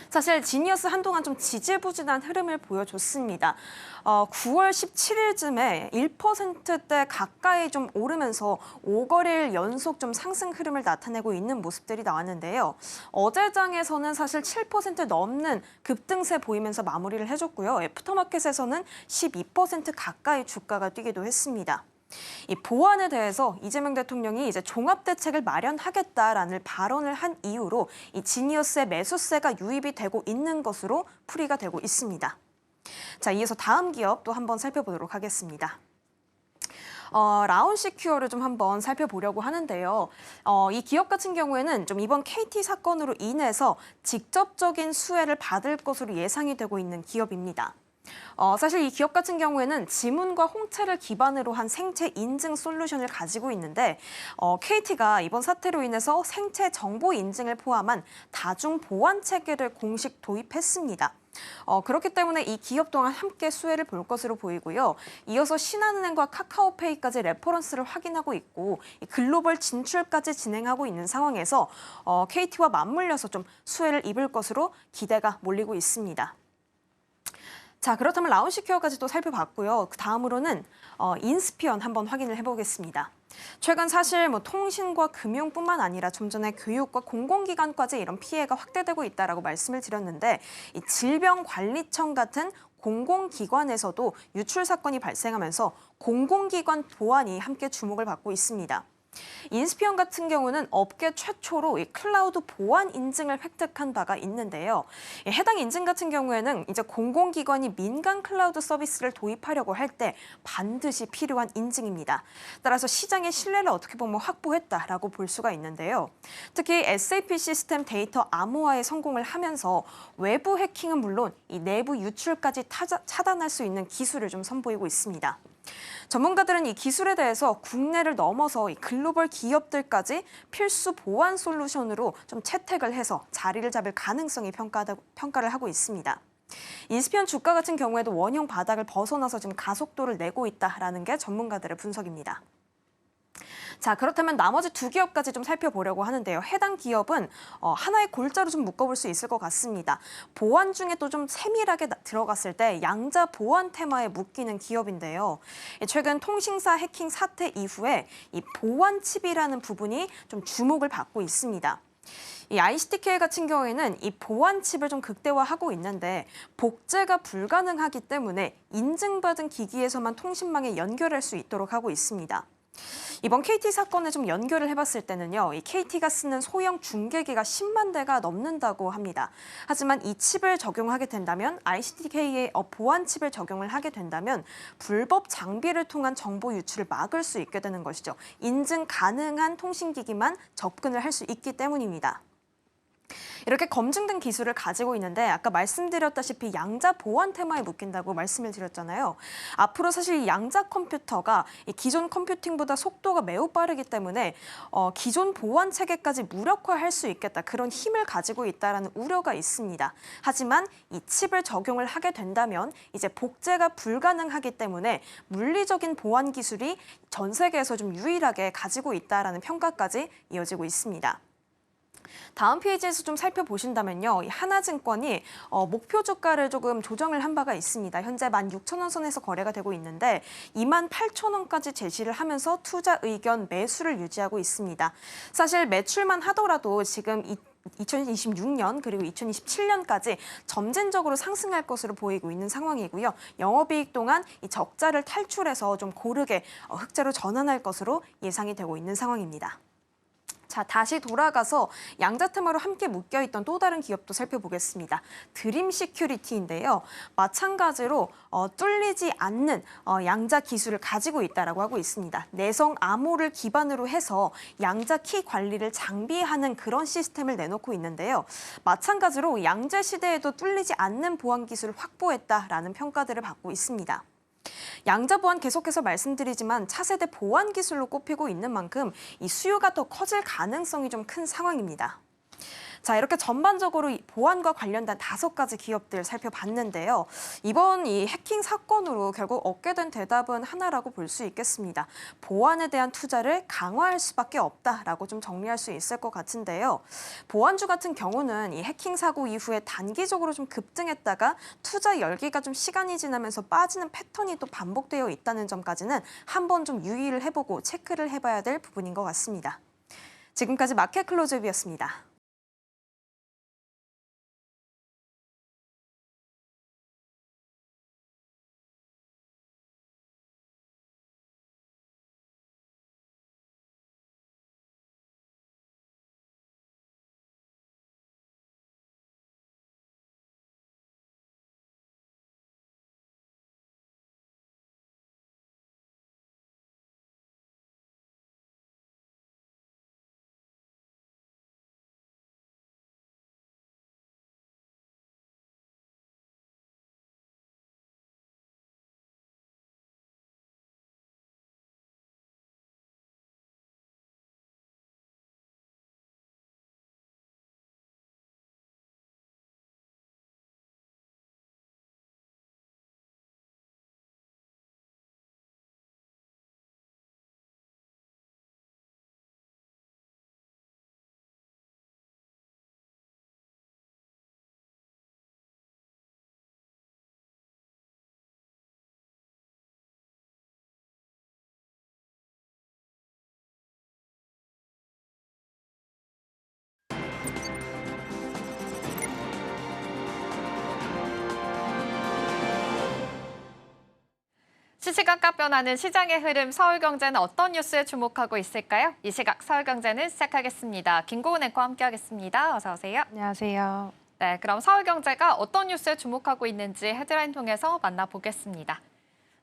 사실 지니어스 한동안 좀 지지부진한 흐름을 보여줬습니다. 9월 17일쯤에 1%대 가까이 좀 오르면서 5거래일 연속 좀 상승 흐름을 나타내고 있는 모습들이 나왔는데요. 어제 장에서는 사실 7% 넘는 급등세 보이면서 마무리를 해줬고요. 애프터마켓에서는 12% 가까이 주가가 뛰기도 했습니다. 이 보안에 대해서 이재명 대통령이 이제 종합대책을 마련하겠다라는 발언을 한 이후로 이 지니어스의 매수세가 유입이 되고 있는 것으로 풀이가 되고 있습니다. 자, 이어서 다음 기업 또 한번 살펴보도록 하겠습니다. 라운시큐어를 좀 한번 살펴보려고 하는데요. 이 기업 같은 경우에는 좀 이번 KT 사건으로 인해서 직접적인 수혜를 받을 것으로 예상이 되고 있는 기업입니다. 사실 이 기업 같은 경우에는 지문과 홍채를 기반으로 한 생체 인증 솔루션을 가지고 있는데 KT가 이번 사태로 인해서 생체 정보 인증을 포함한 다중 보안 체계를 공식 도입했습니다. 그렇기 때문에 이 기업 또한 함께 수혜를 볼 것으로 보이고요. 이어서 신한은행과 카카오페이까지 레퍼런스를 확인하고 있고 글로벌 진출까지 진행하고 있는 상황에서 KT와 맞물려서 좀 수혜를 입을 것으로 기대가 몰리고 있습니다. 자, 그렇다면 라운시큐어까지도 살펴봤고요. 그 다음으로는 인스피언 한번 확인을 해보겠습니다. 최근 사실 통신과 금융뿐만 아니라 좀 전에 교육과 공공기관까지 이런 피해가 확대되고 있다라고 말씀을 드렸는데 이 질병관리청 같은 공공기관에서도 유출 사건이 발생하면서 공공기관 보안이 함께 주목을 받고 있습니다. 인스피언 같은 경우는 업계 최초로 이 클라우드 보안 인증을 획득한 바가 있는데요. 해당 인증 같은 경우에는 이제 공공기관이 민간 클라우드 서비스를 도입하려고 할 때 반드시 필요한 인증입니다. 따라서 시장의 신뢰를 어떻게 보면 확보했다라고 볼 수가 있는데요. 특히 SAP 시스템 데이터 암호화에 성공을 하면서 외부 해킹은 물론 이 내부 유출까지 차단할 수 있는 기술을 좀 선보이고 있습니다. 전문가들은 이 기술에 대해서 국내를 넘어서 이 글로벌 기업들까지 필수 보안 솔루션으로 좀 채택을 해서 자리를 잡을 가능성이 평가를 하고 있습니다. 인스피언 주가 같은 경우에도 원형 바닥을 벗어나서 지금 가속도를 내고 있다라는 게 전문가들의 분석입니다. 자, 그렇다면 나머지 두 기업까지 좀 살펴보려고 하는데요. 해당 기업은 하나의 골자로 좀 묶어볼 수 있을 것 같습니다. 보안 중에 또 좀 세밀하게 들어갔을 때 양자 보안 테마에 묶이는 기업인데요. 최근 통신사 해킹 사태 이후에 이 보안 칩이라는 부분이 좀 주목을 받고 있습니다. 이 ICTK 같은 경우에는 이 보안 칩을 좀 극대화하고 있는데 복제가 불가능하기 때문에 인증받은 기기에서만 통신망에 연결할 수 있도록 하고 있습니다. 이번 KT 사건에 좀 연결을 해봤을 때는요, 이 KT가 쓰는 소형 중계기가 10만 대가 넘는다고 합니다. 하지만 이 칩을 적용하게 된다면, ICTK의 보안 칩을 적용을 하게 된다면 불법 장비를 통한 정보 유출을 막을 수 있게 되는 것이죠. 인증 가능한 통신기기만 접근을 할 수 있기 때문입니다. 이렇게 검증된 기술을 가지고 있는데 아까 말씀드렸다시피 양자 보안 테마에 묶인다고 말씀을 드렸잖아요. 앞으로 사실 이 양자 컴퓨터가 이 기존 컴퓨팅보다 속도가 매우 빠르기 때문에 기존 보안 체계까지 무력화할 수 있겠다. 그런 힘을 가지고 있다라는 우려가 있습니다. 하지만 이 칩을 적용을 하게 된다면 이제 복제가 불가능하기 때문에 물리적인 보안 기술이 전 세계에서 좀 유일하게 가지고 있다라는 평가까지 이어지고 있습니다. 다음 페이지에서 좀 살펴보신다면요. 이 하나증권이 목표 주가를 조금 조정을 한 바가 있습니다. 현재 16,000원 선에서 거래가 되고 있는데 28,000원까지 제시를 하면서 투자 의견 매수를 유지하고 있습니다. 사실 매출만 하더라도 지금 2026년 그리고 2027년까지 점진적으로 상승할 것으로 보이고 있는 상황이고요. 영업이익 동안 이 적자를 탈출해서 좀 고르게 흑자로 전환할 것으로 예상이 되고 있는 상황입니다. 자, 다시 돌아가서 양자 테마로 함께 묶여있던 또 다른 기업도 살펴보겠습니다. 드림 시큐리티인데요. 마찬가지로 뚫리지 않는 양자 기술을 가지고 있다고 하고 있습니다. 내성 암호를 기반으로 해서 양자 키 관리를 장비하는 그런 시스템을 내놓고 있는데요. 마찬가지로 양자 시대에도 뚫리지 않는 보안 기술을 확보했다라는 평가들을 받고 있습니다. 양자 보안 계속해서 말씀드리지만 차세대 보안 기술로 꼽히고 있는 만큼 이 수요가 더 커질 가능성이 좀 큰 상황입니다. 자, 이렇게 전반적으로 이 보안과 관련된 5가지 기업들 살펴봤는데요. 이번 이 해킹 사건으로 결국 얻게 된 대답은 하나라고 볼 수 있겠습니다. 보안에 대한 투자를 강화할 수밖에 없다라고 좀 정리할 수 있을 것 같은데요. 보안주 같은 경우는 이 해킹 사고 이후에 단기적으로 좀 급등했다가 투자 열기가 좀 시간이 지나면서 빠지는 패턴이 또 반복되어 있다는 점까지는 한번 좀 유의를 해보고 체크를 해봐야 될 부분인 것 같습니다. 지금까지 마켓 클로즈업이었습니다. 시시각각 변하는 시장의 흐름, 서울경제는 어떤 뉴스에 주목하고 있을까요? 이 시각 서울경제는 시작하겠습니다. 김고은 앵커와 함께하겠습니다. 어서 오세요. 안녕하세요. 네, 그럼 서울경제가 어떤 뉴스에 주목하고 있는지 헤드라인 통해서 만나보겠습니다.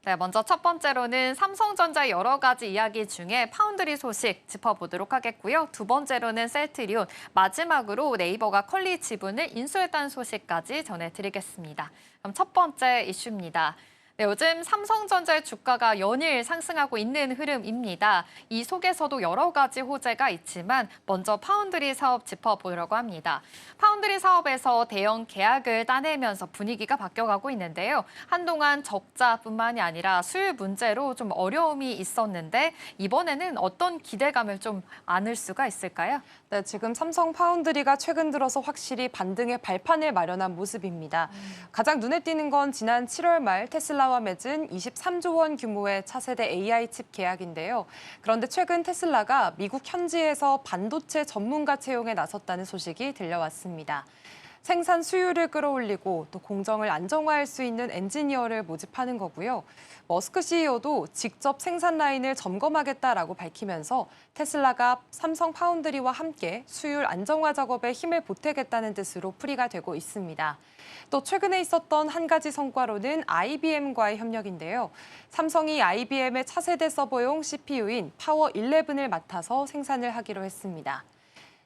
네, 먼저 첫 번째로는 삼성전자 여러 가지 이야기 중에 파운드리 소식 짚어보도록 하겠고요. 두 번째로는 셀트리온, 마지막으로 네이버가 컬리 지분을 인수했다는 소식까지 전해드리겠습니다. 그럼 첫 번째 이슈입니다. 네, 요즘 삼성전자의 주가가 연일 상승하고 있는 흐름입니다. 이 속에서도 여러 가지 호재가 있지만 먼저 파운드리 사업 짚어보려고 합니다. 파운드리 사업에서 대형 계약을 따내면서 분위기가 바뀌어가고 있는데요. 한동안 적자뿐만이 아니라 수율 문제로 좀 어려움이 있었는데 이번에는 어떤 기대감을 좀 안을 수가 있을까요? 네, 지금 삼성 파운드리가 최근 들어서 확실히 반등의 발판을 마련한 모습입니다. 가장 눈에 띄는 건 지난 7월 말 테슬라와 맺은 23조 원 규모의 차세대 AI 칩 계약인데요. 그런데 최근 테슬라가 미국 현지에서 반도체 전문가 채용에 나섰다는 소식이 들려왔습니다. 생산 수율을 끌어올리고 또 공정을 안정화할 수 있는 엔지니어를 모집하는 거고요. 머스크 CEO도 직접 생산 라인을 점검하겠다라고 밝히면서 테슬라가 삼성 파운드리와 함께 수율 안정화 작업에 힘을 보태겠다는 뜻으로 풀이가 되고 있습니다. 또 최근에 있었던 한 가지 성과로는 IBM과의 협력인데요. 삼성이 IBM의 차세대 서버용 CPU인 파워 11을 맡아서 생산을 하기로 했습니다.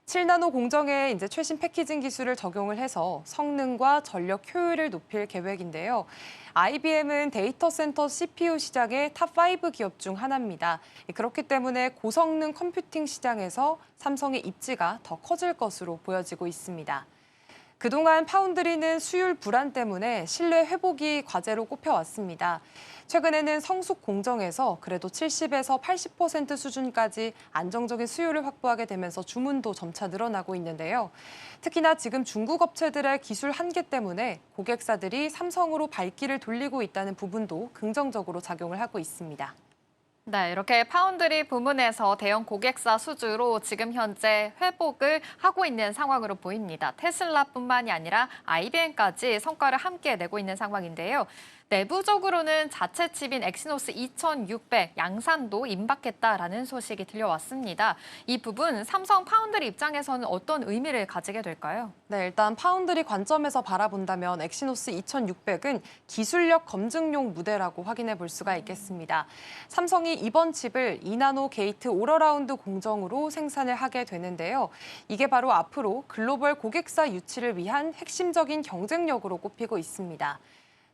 7나노 공정에 이제 최신 패키징 기술을 적용을 해서 성능과 전력 효율을 높일 계획인데요. IBM은 데이터 센터 CPU 시장의 탑5 기업 중 하나입니다. 그렇기 때문에 고성능 컴퓨팅 시장에서 삼성의 입지가 더 커질 것으로 보여지고 있습니다. 그동안 파운드리는 수율 불안 때문에 신뢰 회복이 과제로 꼽혀왔습니다. 최근에는 성숙 공정에서 그래도 70에서 80% 수준까지 안정적인 수율을 확보하게 되면서 주문도 점차 늘어나고 있는데요. 특히나 지금 중국 업체들의 기술 한계 때문에 고객사들이 삼성으로 발길을 돌리고 있다는 부분도 긍정적으로 작용을 하고 있습니다. 네, 이렇게 파운드리 부문에서 대형 고객사 수주로 지금 현재 회복을 하고 있는 상황으로 보입니다. 테슬라뿐만이 아니라 IBM까지 성과를 함께 내고 있는 상황인데요. 내부적으로는 자체 칩인 엑시노스 2600 양산도 임박했다라는 소식이 들려왔습니다. 이 부분 삼성 파운드리 입장에서는 어떤 의미를 가지게 될까요? 네, 일단 파운드리 관점에서 바라본다면 엑시노스 2600은 기술력 검증용 무대라고 확인해 볼 수가 있겠습니다. 삼성이 이번 칩을 2나노 게이트 올어라운드 공정으로 생산을 하게 되는데요. 이게 바로 앞으로 글로벌 고객사 유치를 위한 핵심적인 경쟁력으로 꼽히고 있습니다.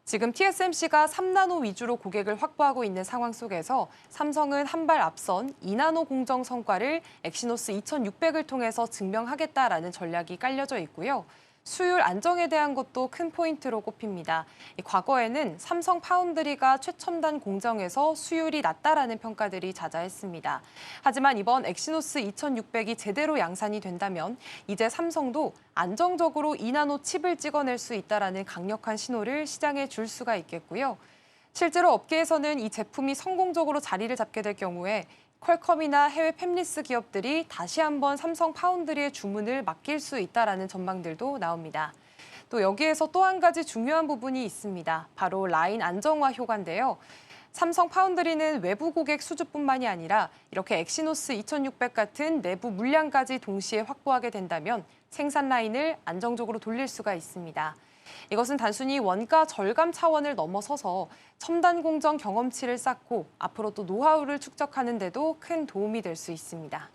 지금 TSMC가 3나노 위주로 고객을 확보하고 있는 상황 속에서 삼성은 한 발 앞선 2나노 공정 성과를 엑시노스 2600을 통해서 증명하겠다라는 전략이 깔려져 있고요. 수율 안정에 대한 것도 큰 포인트로 꼽힙니다. 과거에는 삼성 파운드리가 최첨단 공정에서 수율이 낮다라는 평가들이 자자했습니다. 하지만 이번 엑시노스 2600이 제대로 양산이 된다면 이제 삼성도 안정적으로 2나노 칩을 찍어낼 수 있다라는 강력한 신호를 시장에 줄 수가 있겠고요. 실제로 업계에서는 이 제품이 성공적으로 자리를 잡게 될 경우에 퀄컴이나 해외 팹리스 기업들이 다시 한번 삼성 파운드리의 주문을 맡길 수 있다라는 전망들도 나옵니다. 또 여기에서 또 한 가지 중요한 부분이 있습니다. 바로 라인 안정화 효과인데요. 삼성 파운드리는 외부 고객 수주뿐만이 아니라 이렇게 엑시노스 2600 같은 내부 물량까지 동시에 확보하게 된다면 생산 라인을 안정적으로 돌릴 수가 있습니다. 이것은 단순히 원가 절감 차원을 넘어서서 첨단 공정 경험치를 쌓고 앞으로 또 노하우를 축적하는 데도 큰 도움이 될 수 있습니다.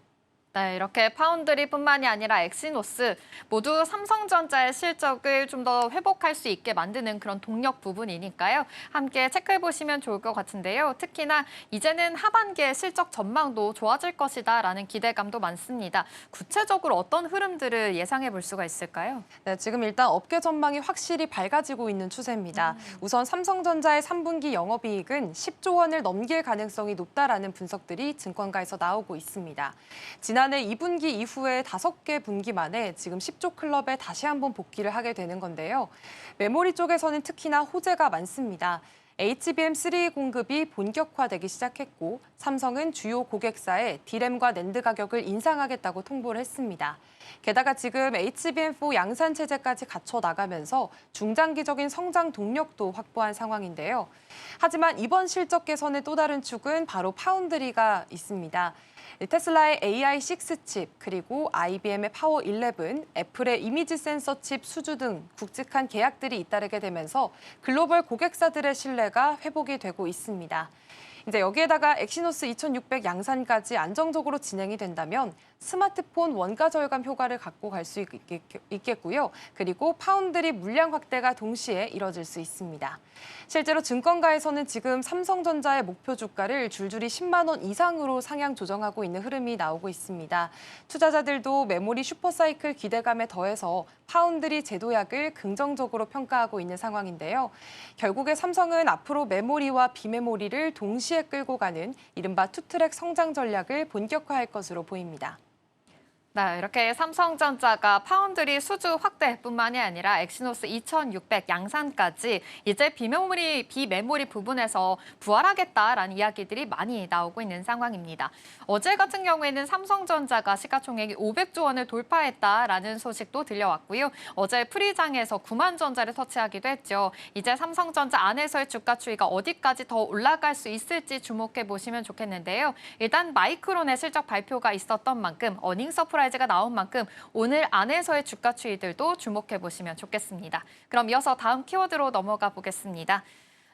네, 이렇게 파운드리뿐만이 아니라 엑시노스 모두 삼성전자의 실적을 좀 더 회복할 수 있게 만드는 그런 동력 부분이니까요. 함께 체크해 보시면 좋을 것 같은데요. 특히나 이제는 하반기의 실적 전망도 좋아질 것이다라는 기대감도 많습니다. 구체적으로 어떤 흐름들을 예상해 볼 수가 있을까요? 네, 지금 일단 업계 전망이 확실히 밝아지고 있는 추세입니다. 우선 삼성전자의 3분기 영업이익은 10조 원을 넘길 가능성이 높다라는 분석들이 증권가에서 나오고 있습니다. 지난해 2분기 이후에 5개 분기 만에 지금 10조 클럽에 다시 한번 복귀를 하게 되는 건데요. 메모리 쪽에서는 특히나 호재가 많습니다. HBM3 공급이 본격화되기 시작했고 삼성은 주요 고객사에 D램과 낸드 가격을 인상하겠다고 통보를 했습니다. 게다가 지금 HBM4 양산 체제까지 갖춰 나가면서 중장기적인 성장 동력도 확보한 상황인데요. 하지만 이번 실적 개선의 또 다른 축은 바로 파운드리가 있습니다. 테슬라의 AI6 칩, 그리고 IBM의 파워 11, 애플의 이미지 센서 칩 수주 등 굵직한 계약들이 잇따르게 되면서 글로벌 고객사들의 신뢰가 회복이 되고 있습니다. 이제 여기에다가 엑시노스 2600 양산까지 안정적으로 진행이 된다면 스마트폰 원가 절감 효과를 갖고 갈 수 있겠고요. 그리고 파운드리 물량 확대가 동시에 이뤄질 수 있습니다. 실제로 증권가에서는 지금 삼성전자의 목표 주가를 줄줄이 10만 원 이상으로 상향 조정하고 있는 흐름이 나오고 있습니다. 투자자들도 메모리 슈퍼사이클 기대감에 더해서 파운드리 제도약을 긍정적으로 평가하고 있는 상황인데요. 결국에 삼성은 앞으로 메모리와 비메모리를 동시에 끌고 가는 이른바 투트랙 성장 전략을 본격화할 것으로 보입니다. 네, 이렇게 삼성전자가 파운드리 수주 확대뿐만이 아니라 엑시노스 2600 양산까지 이제 비메모리 부분에서 부활하겠다라는 이야기들이 많이 나오고 있는 상황입니다. 어제 같은 경우에는 삼성전자가 시가총액이 500조 원을 돌파했다라는 소식도 들려왔고요. 어제 프리장에서 9만 전자를 터치하기도 했죠. 이제 삼성전자 안에서의 주가 추이가 어디까지 더 올라갈 수 있을지 주목해 보시면 좋겠는데요. 일단 마이크론의 실적 발표가 있었던 만큼 어닝 서프라이즈가 나온 만큼 오늘 안에서의 주가 추이들도 주목해 보시면 좋겠습니다. 그럼 이어서 다음 키워드로 넘어가 보겠습니다.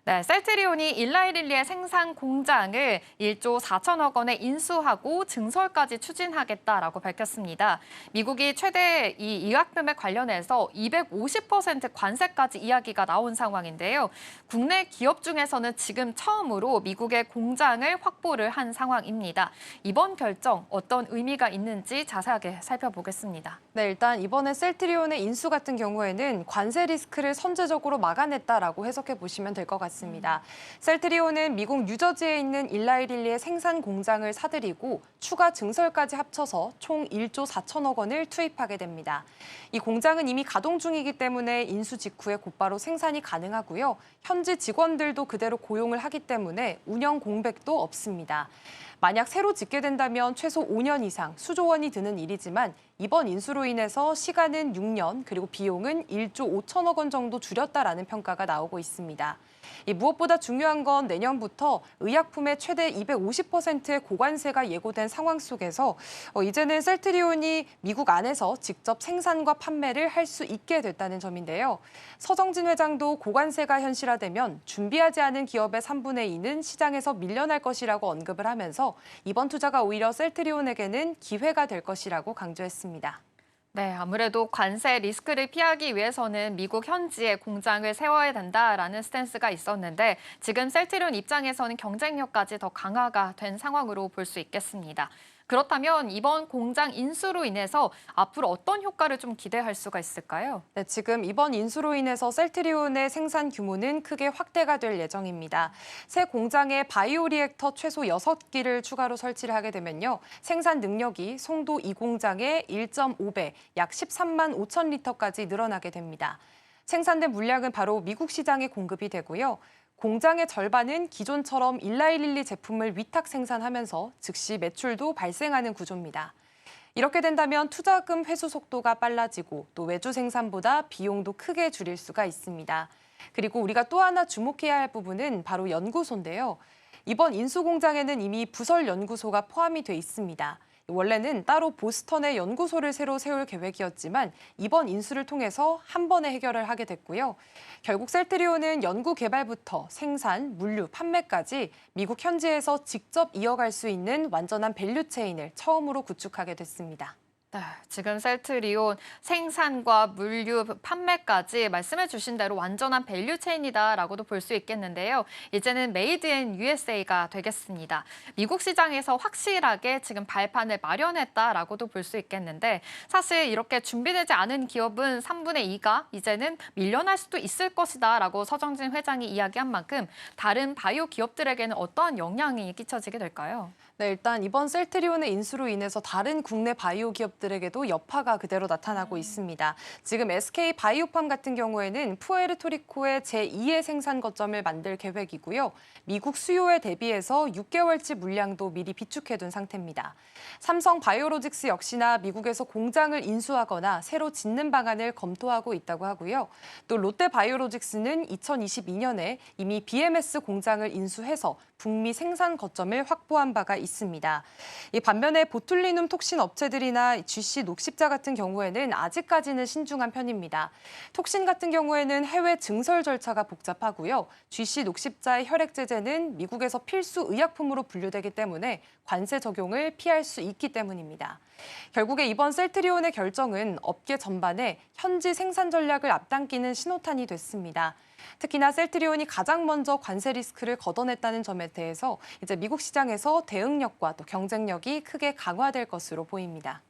네, 셀트리온이 일라이릴리의 생산 공장을 1조 4천억 원에 인수하고 증설까지 추진하겠다라고 밝혔습니다. 미국이 최대 이 의약품에 관련해서 250% 관세까지 이야기가 나온 상황인데요. 국내 기업 중에서는 지금 처음으로 미국의 공장을 확보를 한 상황입니다. 이번 결정 어떤 의미가 있는지 자세하게 살펴보겠습니다. 네, 일단 이번에 셀트리온의 인수 같은 경우에는 관세 리스크를 선제적으로 막아냈다라고 해석해 보시면 될 것 같습니다. 셀트리온은 미국 뉴저지에 있는 일라이릴리의 생산 공장을 사들이고 추가 증설까지 합쳐서 총 1조 4천억 원을 투입하게 됩니다. 이 공장은 이미 가동 중이기 때문에 인수 직후에 곧바로 생산이 가능하고요. 현지 직원들도 그대로 고용을 하기 때문에 운영 공백도 없습니다. 만약 새로 짓게 된다면 최소 5년 이상 수조 원이 드는 일이지만 이번 인수로 인해서 시간은 6년 그리고 비용은 1조 5천억 원 정도 줄였다라는 평가가 나오고 있습니다. 무엇보다 중요한 건 내년부터 의약품의 최대 250%의 고관세가 예고된 상황 속에서 이제는 셀트리온이 미국 안에서 직접 생산과 판매를 할 수 있게 됐다는 점인데요. 서정진 회장도 고관세가 현실화되면 준비하지 않은 기업의 3분의 2는 시장에서 밀려날 것이라고 언급을 하면서 이번 투자가 오히려 셀트리온에게는 기회가 될 것이라고 강조했습니다. 네, 아무래도 관세 리스크를 피하기 위해서는 미국 현지에 공장을 세워야 된다라는 스탠스가 있었는데 지금 셀트리온 입장에서는 경쟁력까지 더 강화가 된 상황으로 볼 수 있겠습니다. 그렇다면 이번 공장 인수로 인해서 앞으로 어떤 효과를 좀 기대할 수가 있을까요? 네, 지금 이번 인수로 인해서 셀트리온의 생산 규모는 크게 확대가 될 예정입니다. 새 공장에 바이오 리액터 최소 6기를 추가로 설치를 하게 되면요. 생산 능력이 송도 2공장의 1.5배, 약 13만 5천 리터까지 늘어나게 됩니다. 생산된 물량은 바로 미국 시장에 공급이 되고요. 공장의 절반은 기존처럼 일라이릴리 제품을 위탁 생산하면서 즉시 매출도 발생하는 구조입니다. 이렇게 된다면 투자금 회수 속도가 빨라지고 또 외주 생산보다 비용도 크게 줄일 수가 있습니다. 그리고 우리가 또 하나 주목해야 할 부분은 바로 연구소인데요. 이번 인수 공장에는 이미 부설 연구소가 포함이 돼 있습니다. 원래는 따로 보스턴에 연구소를 새로 세울 계획이었지만 이번 인수를 통해서 한 번에 해결을 하게 됐고요. 결국 셀트리온은 연구 개발부터 생산, 물류, 판매까지 미국 현지에서 직접 이어갈 수 있는 완전한 밸류 체인을 처음으로 구축하게 됐습니다. 네, 지금 셀트리온 생산과 물류, 판매까지 말씀해 주신 대로 완전한 밸류 체인이다라고도 볼 수 있겠는데요. 이제는 메이드 인 USA가 되겠습니다. 미국 시장에서 확실하게 지금 발판을 마련했다라고도 볼 수 있겠는데 사실 이렇게 준비되지 않은 기업은 3분의 2가 이제는 밀려날 수도 있을 것이다라고 서정진 회장이 이야기한 만큼 다른 바이오 기업들에게는 어떠한 영향이 끼쳐지게 될까요? 네, 일단 이번 셀트리온의 인수로 인해서 다른 국내 바이오 기업들에게도 여파가 그대로 나타나고 있습니다. 지금 SK 바이오팜 같은 경우에는 푸에르토리코의 제2의 생산 거점을 만들 계획이고요. 미국 수요에 대비해서 6개월치 물량도 미리 비축해둔 상태입니다. 삼성 바이오로직스 역시나 미국에서 공장을 인수하거나 새로 짓는 방안을 검토하고 있다고 하고요. 또 롯데 바이오로직스는 2022년에 이미 BMS 공장을 인수해서 북미 생산 거점을 확보한 바가 있습니다. 이 반면에 보툴리눔 톡신 업체들이나 GC 녹십자 같은 경우에는 아직까지는 신중한 편입니다. 톡신 같은 경우에는 해외 증설 절차가 복잡하고요. GC 녹십자의 혈액 제제는 미국에서 필수 의약품으로 분류되기 때문에 관세 적용을 피할 수 있기 때문입니다. 결국에 이번 셀트리온의 결정은 업계 전반에 현지 생산 전략을 앞당기는 신호탄이 됐습니다. 특히나 셀트리온이 가장 먼저 관세 리스크를 걷어냈다는 점에 대해서 이제 미국 시장에서 대응력과 또 경쟁력이 크게 강화될 것으로 보입니다.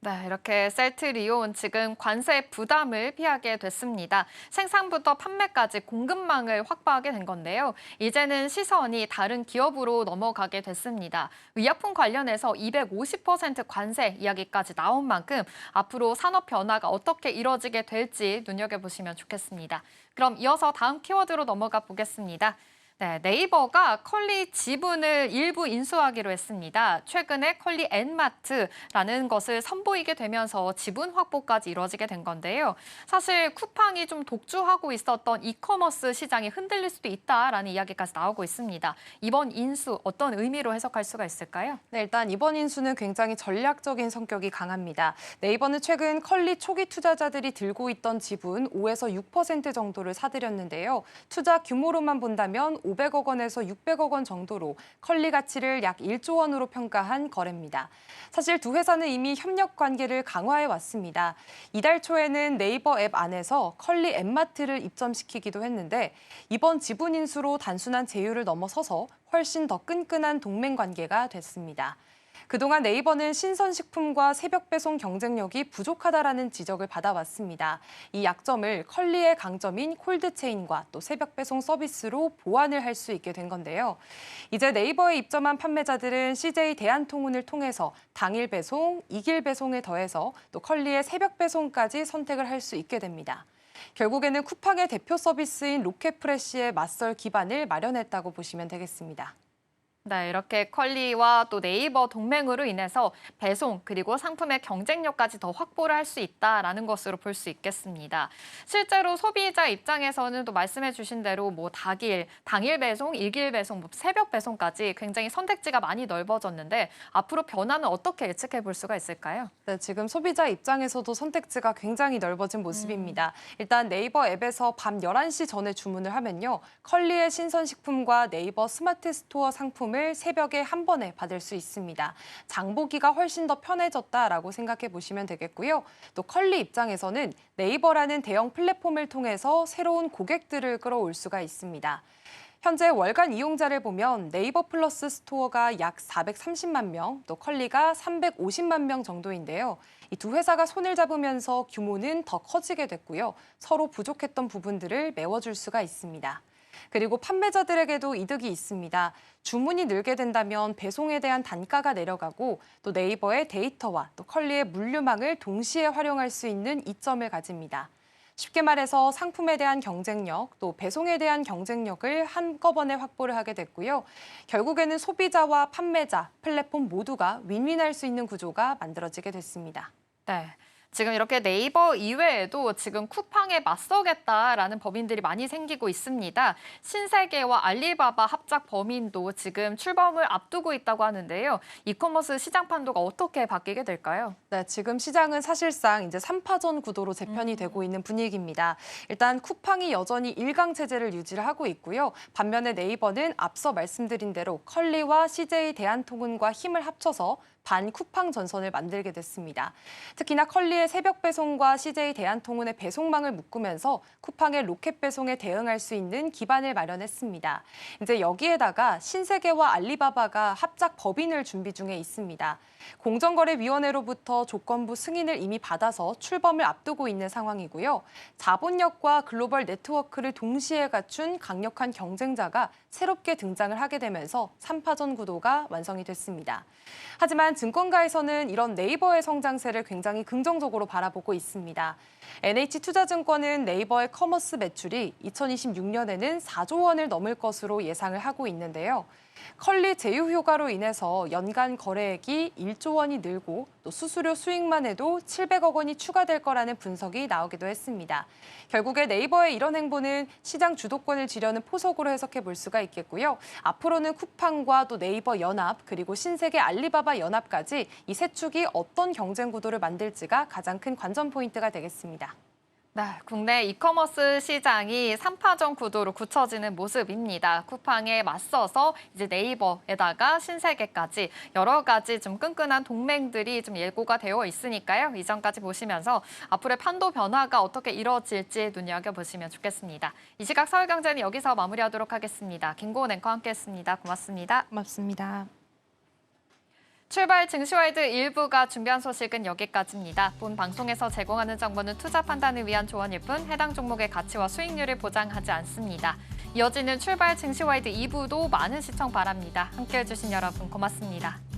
네, 이렇게 셀트리온 지금 관세 부담을 피하게 됐습니다. 생산부터 판매까지 공급망을 확보하게 된 건데요. 이제는 시선이 다른 기업으로 넘어가게 됐습니다. 의약품 관련해서 250% 관세 이야기까지 나온 만큼 앞으로 산업 변화가 어떻게 이뤄지게 될지 눈여겨보시면 좋겠습니다. 그럼 이어서 다음 키워드로 넘어가 보겠습니다. 네, 네이버가 컬리 지분을 일부 인수하기로 했습니다. 최근에 컬리 엔마트라는 것을 선보이게 되면서 지분 확보까지 이뤄지게 된 건데요. 사실 쿠팡이 좀 독주하고 있었던 이커머스 시장이 흔들릴 수도 있다라는 이야기까지 나오고 있습니다. 이번 인수 어떤 의미로 해석할 수가 있을까요? 네, 일단 이번 인수는 굉장히 전략적인 성격이 강합니다. 네이버는 최근 컬리 초기 투자자들이 들고 있던 지분 5에서 6% 정도를 사들였는데요. 투자 규모로만 본다면 500억 원에서 600억 원 정도로 컬리 가치를 약 1조 원으로 평가한 거래입니다. 사실 두 회사는 이미 협력 관계를 강화해 왔습니다. 이달 초에는 네이버 앱 안에서 컬리 앱마트를 입점시키기도 했는데 이번 지분 인수로 단순한 제휴를 넘어서서 훨씬 더 끈끈한 동맹 관계가 됐습니다. 그동안 네이버는 신선식품과 새벽 배송 경쟁력이 부족하다라는 지적을 받아왔습니다. 이 약점을 컬리의 강점인 콜드체인과 또 새벽 배송 서비스로 보완을 할 수 있게 된 건데요. 이제 네이버에 입점한 판매자들은 CJ 대한통운을 통해서 당일 배송, 이길 배송에 더해서 또 컬리의 새벽 배송까지 선택을 할 수 있게 됩니다. 결국에는 쿠팡의 대표 서비스인 로켓프레시의 맞설 기반을 마련했다고 보시면 되겠습니다. 네, 이렇게 컬리와 또 네이버 동맹으로 인해서 배송 그리고 상품의 경쟁력까지 더 확보를 할 수 있다라는 것으로 볼 수 있겠습니다. 실제로 소비자 입장에서는 또 말씀해 주신 대로 뭐 당일 배송, 일길 배송, 뭐 새벽 배송까지 굉장히 선택지가 많이 넓어졌는데 앞으로 변화는 어떻게 예측해 볼 수가 있을까요? 네, 지금 소비자 입장에서도 선택지가 굉장히 넓어진 모습입니다. 일단 네이버 앱에서 밤 11시 전에 주문을 하면요. 컬리의 신선식품과 네이버 스마트 스토어 상품을 새벽에 한 번에 받을 수 있습니다. 장보기가 훨씬 더 편해졌다라고 생각해 보시면 되겠고요. 또 컬리 입장에서는 네이버라는 대형 플랫폼을 통해서 새로운 고객들을 끌어올 수가 있습니다. 현재 월간 이용자를 보면 네이버 플러스 스토어가 약 430만 명, 또 컬리가 350만 명 정도인데요. 이 두 회사가 손을 잡으면서 규모는 더 커지게 됐고요. 서로 부족했던 부분들을 메워줄 수가 있습니다. 그리고 판매자들에게도 이득이 있습니다. 주문이 늘게 된다면 배송에 대한 단가가 내려가고 또 네이버의 데이터와 또 컬리의 물류망을 동시에 활용할 수 있는 이점을 가집니다. 쉽게 말해서 상품에 대한 경쟁력, 또 배송에 대한 경쟁력을 한꺼번에 확보를 하게 됐고요. 결국에는 소비자와 판매자, 플랫폼 모두가 윈윈할 수 있는 구조가 만들어지게 됐습니다. 네. 지금 이렇게 네이버 이외에도 지금 쿠팡에 맞서겠다라는 법인들이 많이 생기고 있습니다. 신세계와 알리바바 합작 범인도 지금 출범을 앞두고 있다고 하는데요. 이커머스 시장 판도가 어떻게 바뀌게 될까요? 네, 지금 시장은 사실상 이제 3파전 구도로 재편이 되고 있는 분위기입니다. 일단 쿠팡이 여전히 일강 체제를 유지를 하고 있고요. 반면에 네이버는 앞서 말씀드린 대로 컬리와 CJ 대한통운과 힘을 합쳐서 반 쿠팡 전선을 만들게 됐습니다. 특히나 컬리의 새벽 배송과 CJ 대한통운의 배송망을 묶으면서 쿠팡의 로켓 배송에 대응할 수 있는 기반을 마련했습니다. 이제 여기에다가 신세계와 알리바바가 합작 법인을 준비 중에 있습니다. 공정거래위원회로부터 조건부 승인을 이미 받아서 출범을 앞두고 있는 상황이고요. 자본력과 글로벌 네트워크를 동시에 갖춘 강력한 경쟁자가 새롭게 등장을 하게 되면서 3파전 구도가 완성이 됐습니다. 하지만 증권가에서는 이런 네이버의 성장세를 굉장히 긍정적으로 바라보고 있습니다. NH투자증권은 네이버의 커머스 매출이 2026년에는 4조 원을 넘을 것으로 예상을 하고 있는데요. 컬리 제휴 효과로 인해서 연간 거래액이 1조 원이 늘고 또 수수료 수익만 해도 700억 원이 추가될 거라는 분석이 나오기도 했습니다. 결국에 네이버의 이런 행보는 시장 주도권을 쥐려는 포석으로 해석해 볼 수가 있겠고요. 앞으로는 쿠팡과 또 네이버 연합 그리고 신세계 알리바바 연합까지 이 세 축이 어떤 경쟁 구도를 만들지가 가장 큰 관전 포인트가 되겠습니다. 네, 국내 이커머스 시장이 3파전 구도로 굳혀지는 모습입니다. 쿠팡에 맞서서 이제 네이버에다가 신세계까지 여러 가지 좀 끈끈한 동맹들이 좀 예고가 되어 있으니까요. 이전까지 보시면서 앞으로의 판도 변화가 어떻게 이뤄질지 눈여겨보시면 좋겠습니다. 이 시각 서울경제는 여기서 마무리하도록 하겠습니다. 김고은 앵커와 함께했습니다. 고맙습니다. 고맙습니다. 출발 증시월드 1부가 준비한 소식은 여기까지입니다. 본 방송에서 제공하는 정보는 투자 판단을 위한 조언일 뿐 해당 종목의 가치와 수익률을 보장하지 않습니다. 이어지는 출발 증시월드 2부도 많은 시청 바랍니다. 함께해 주신 여러분 고맙습니다.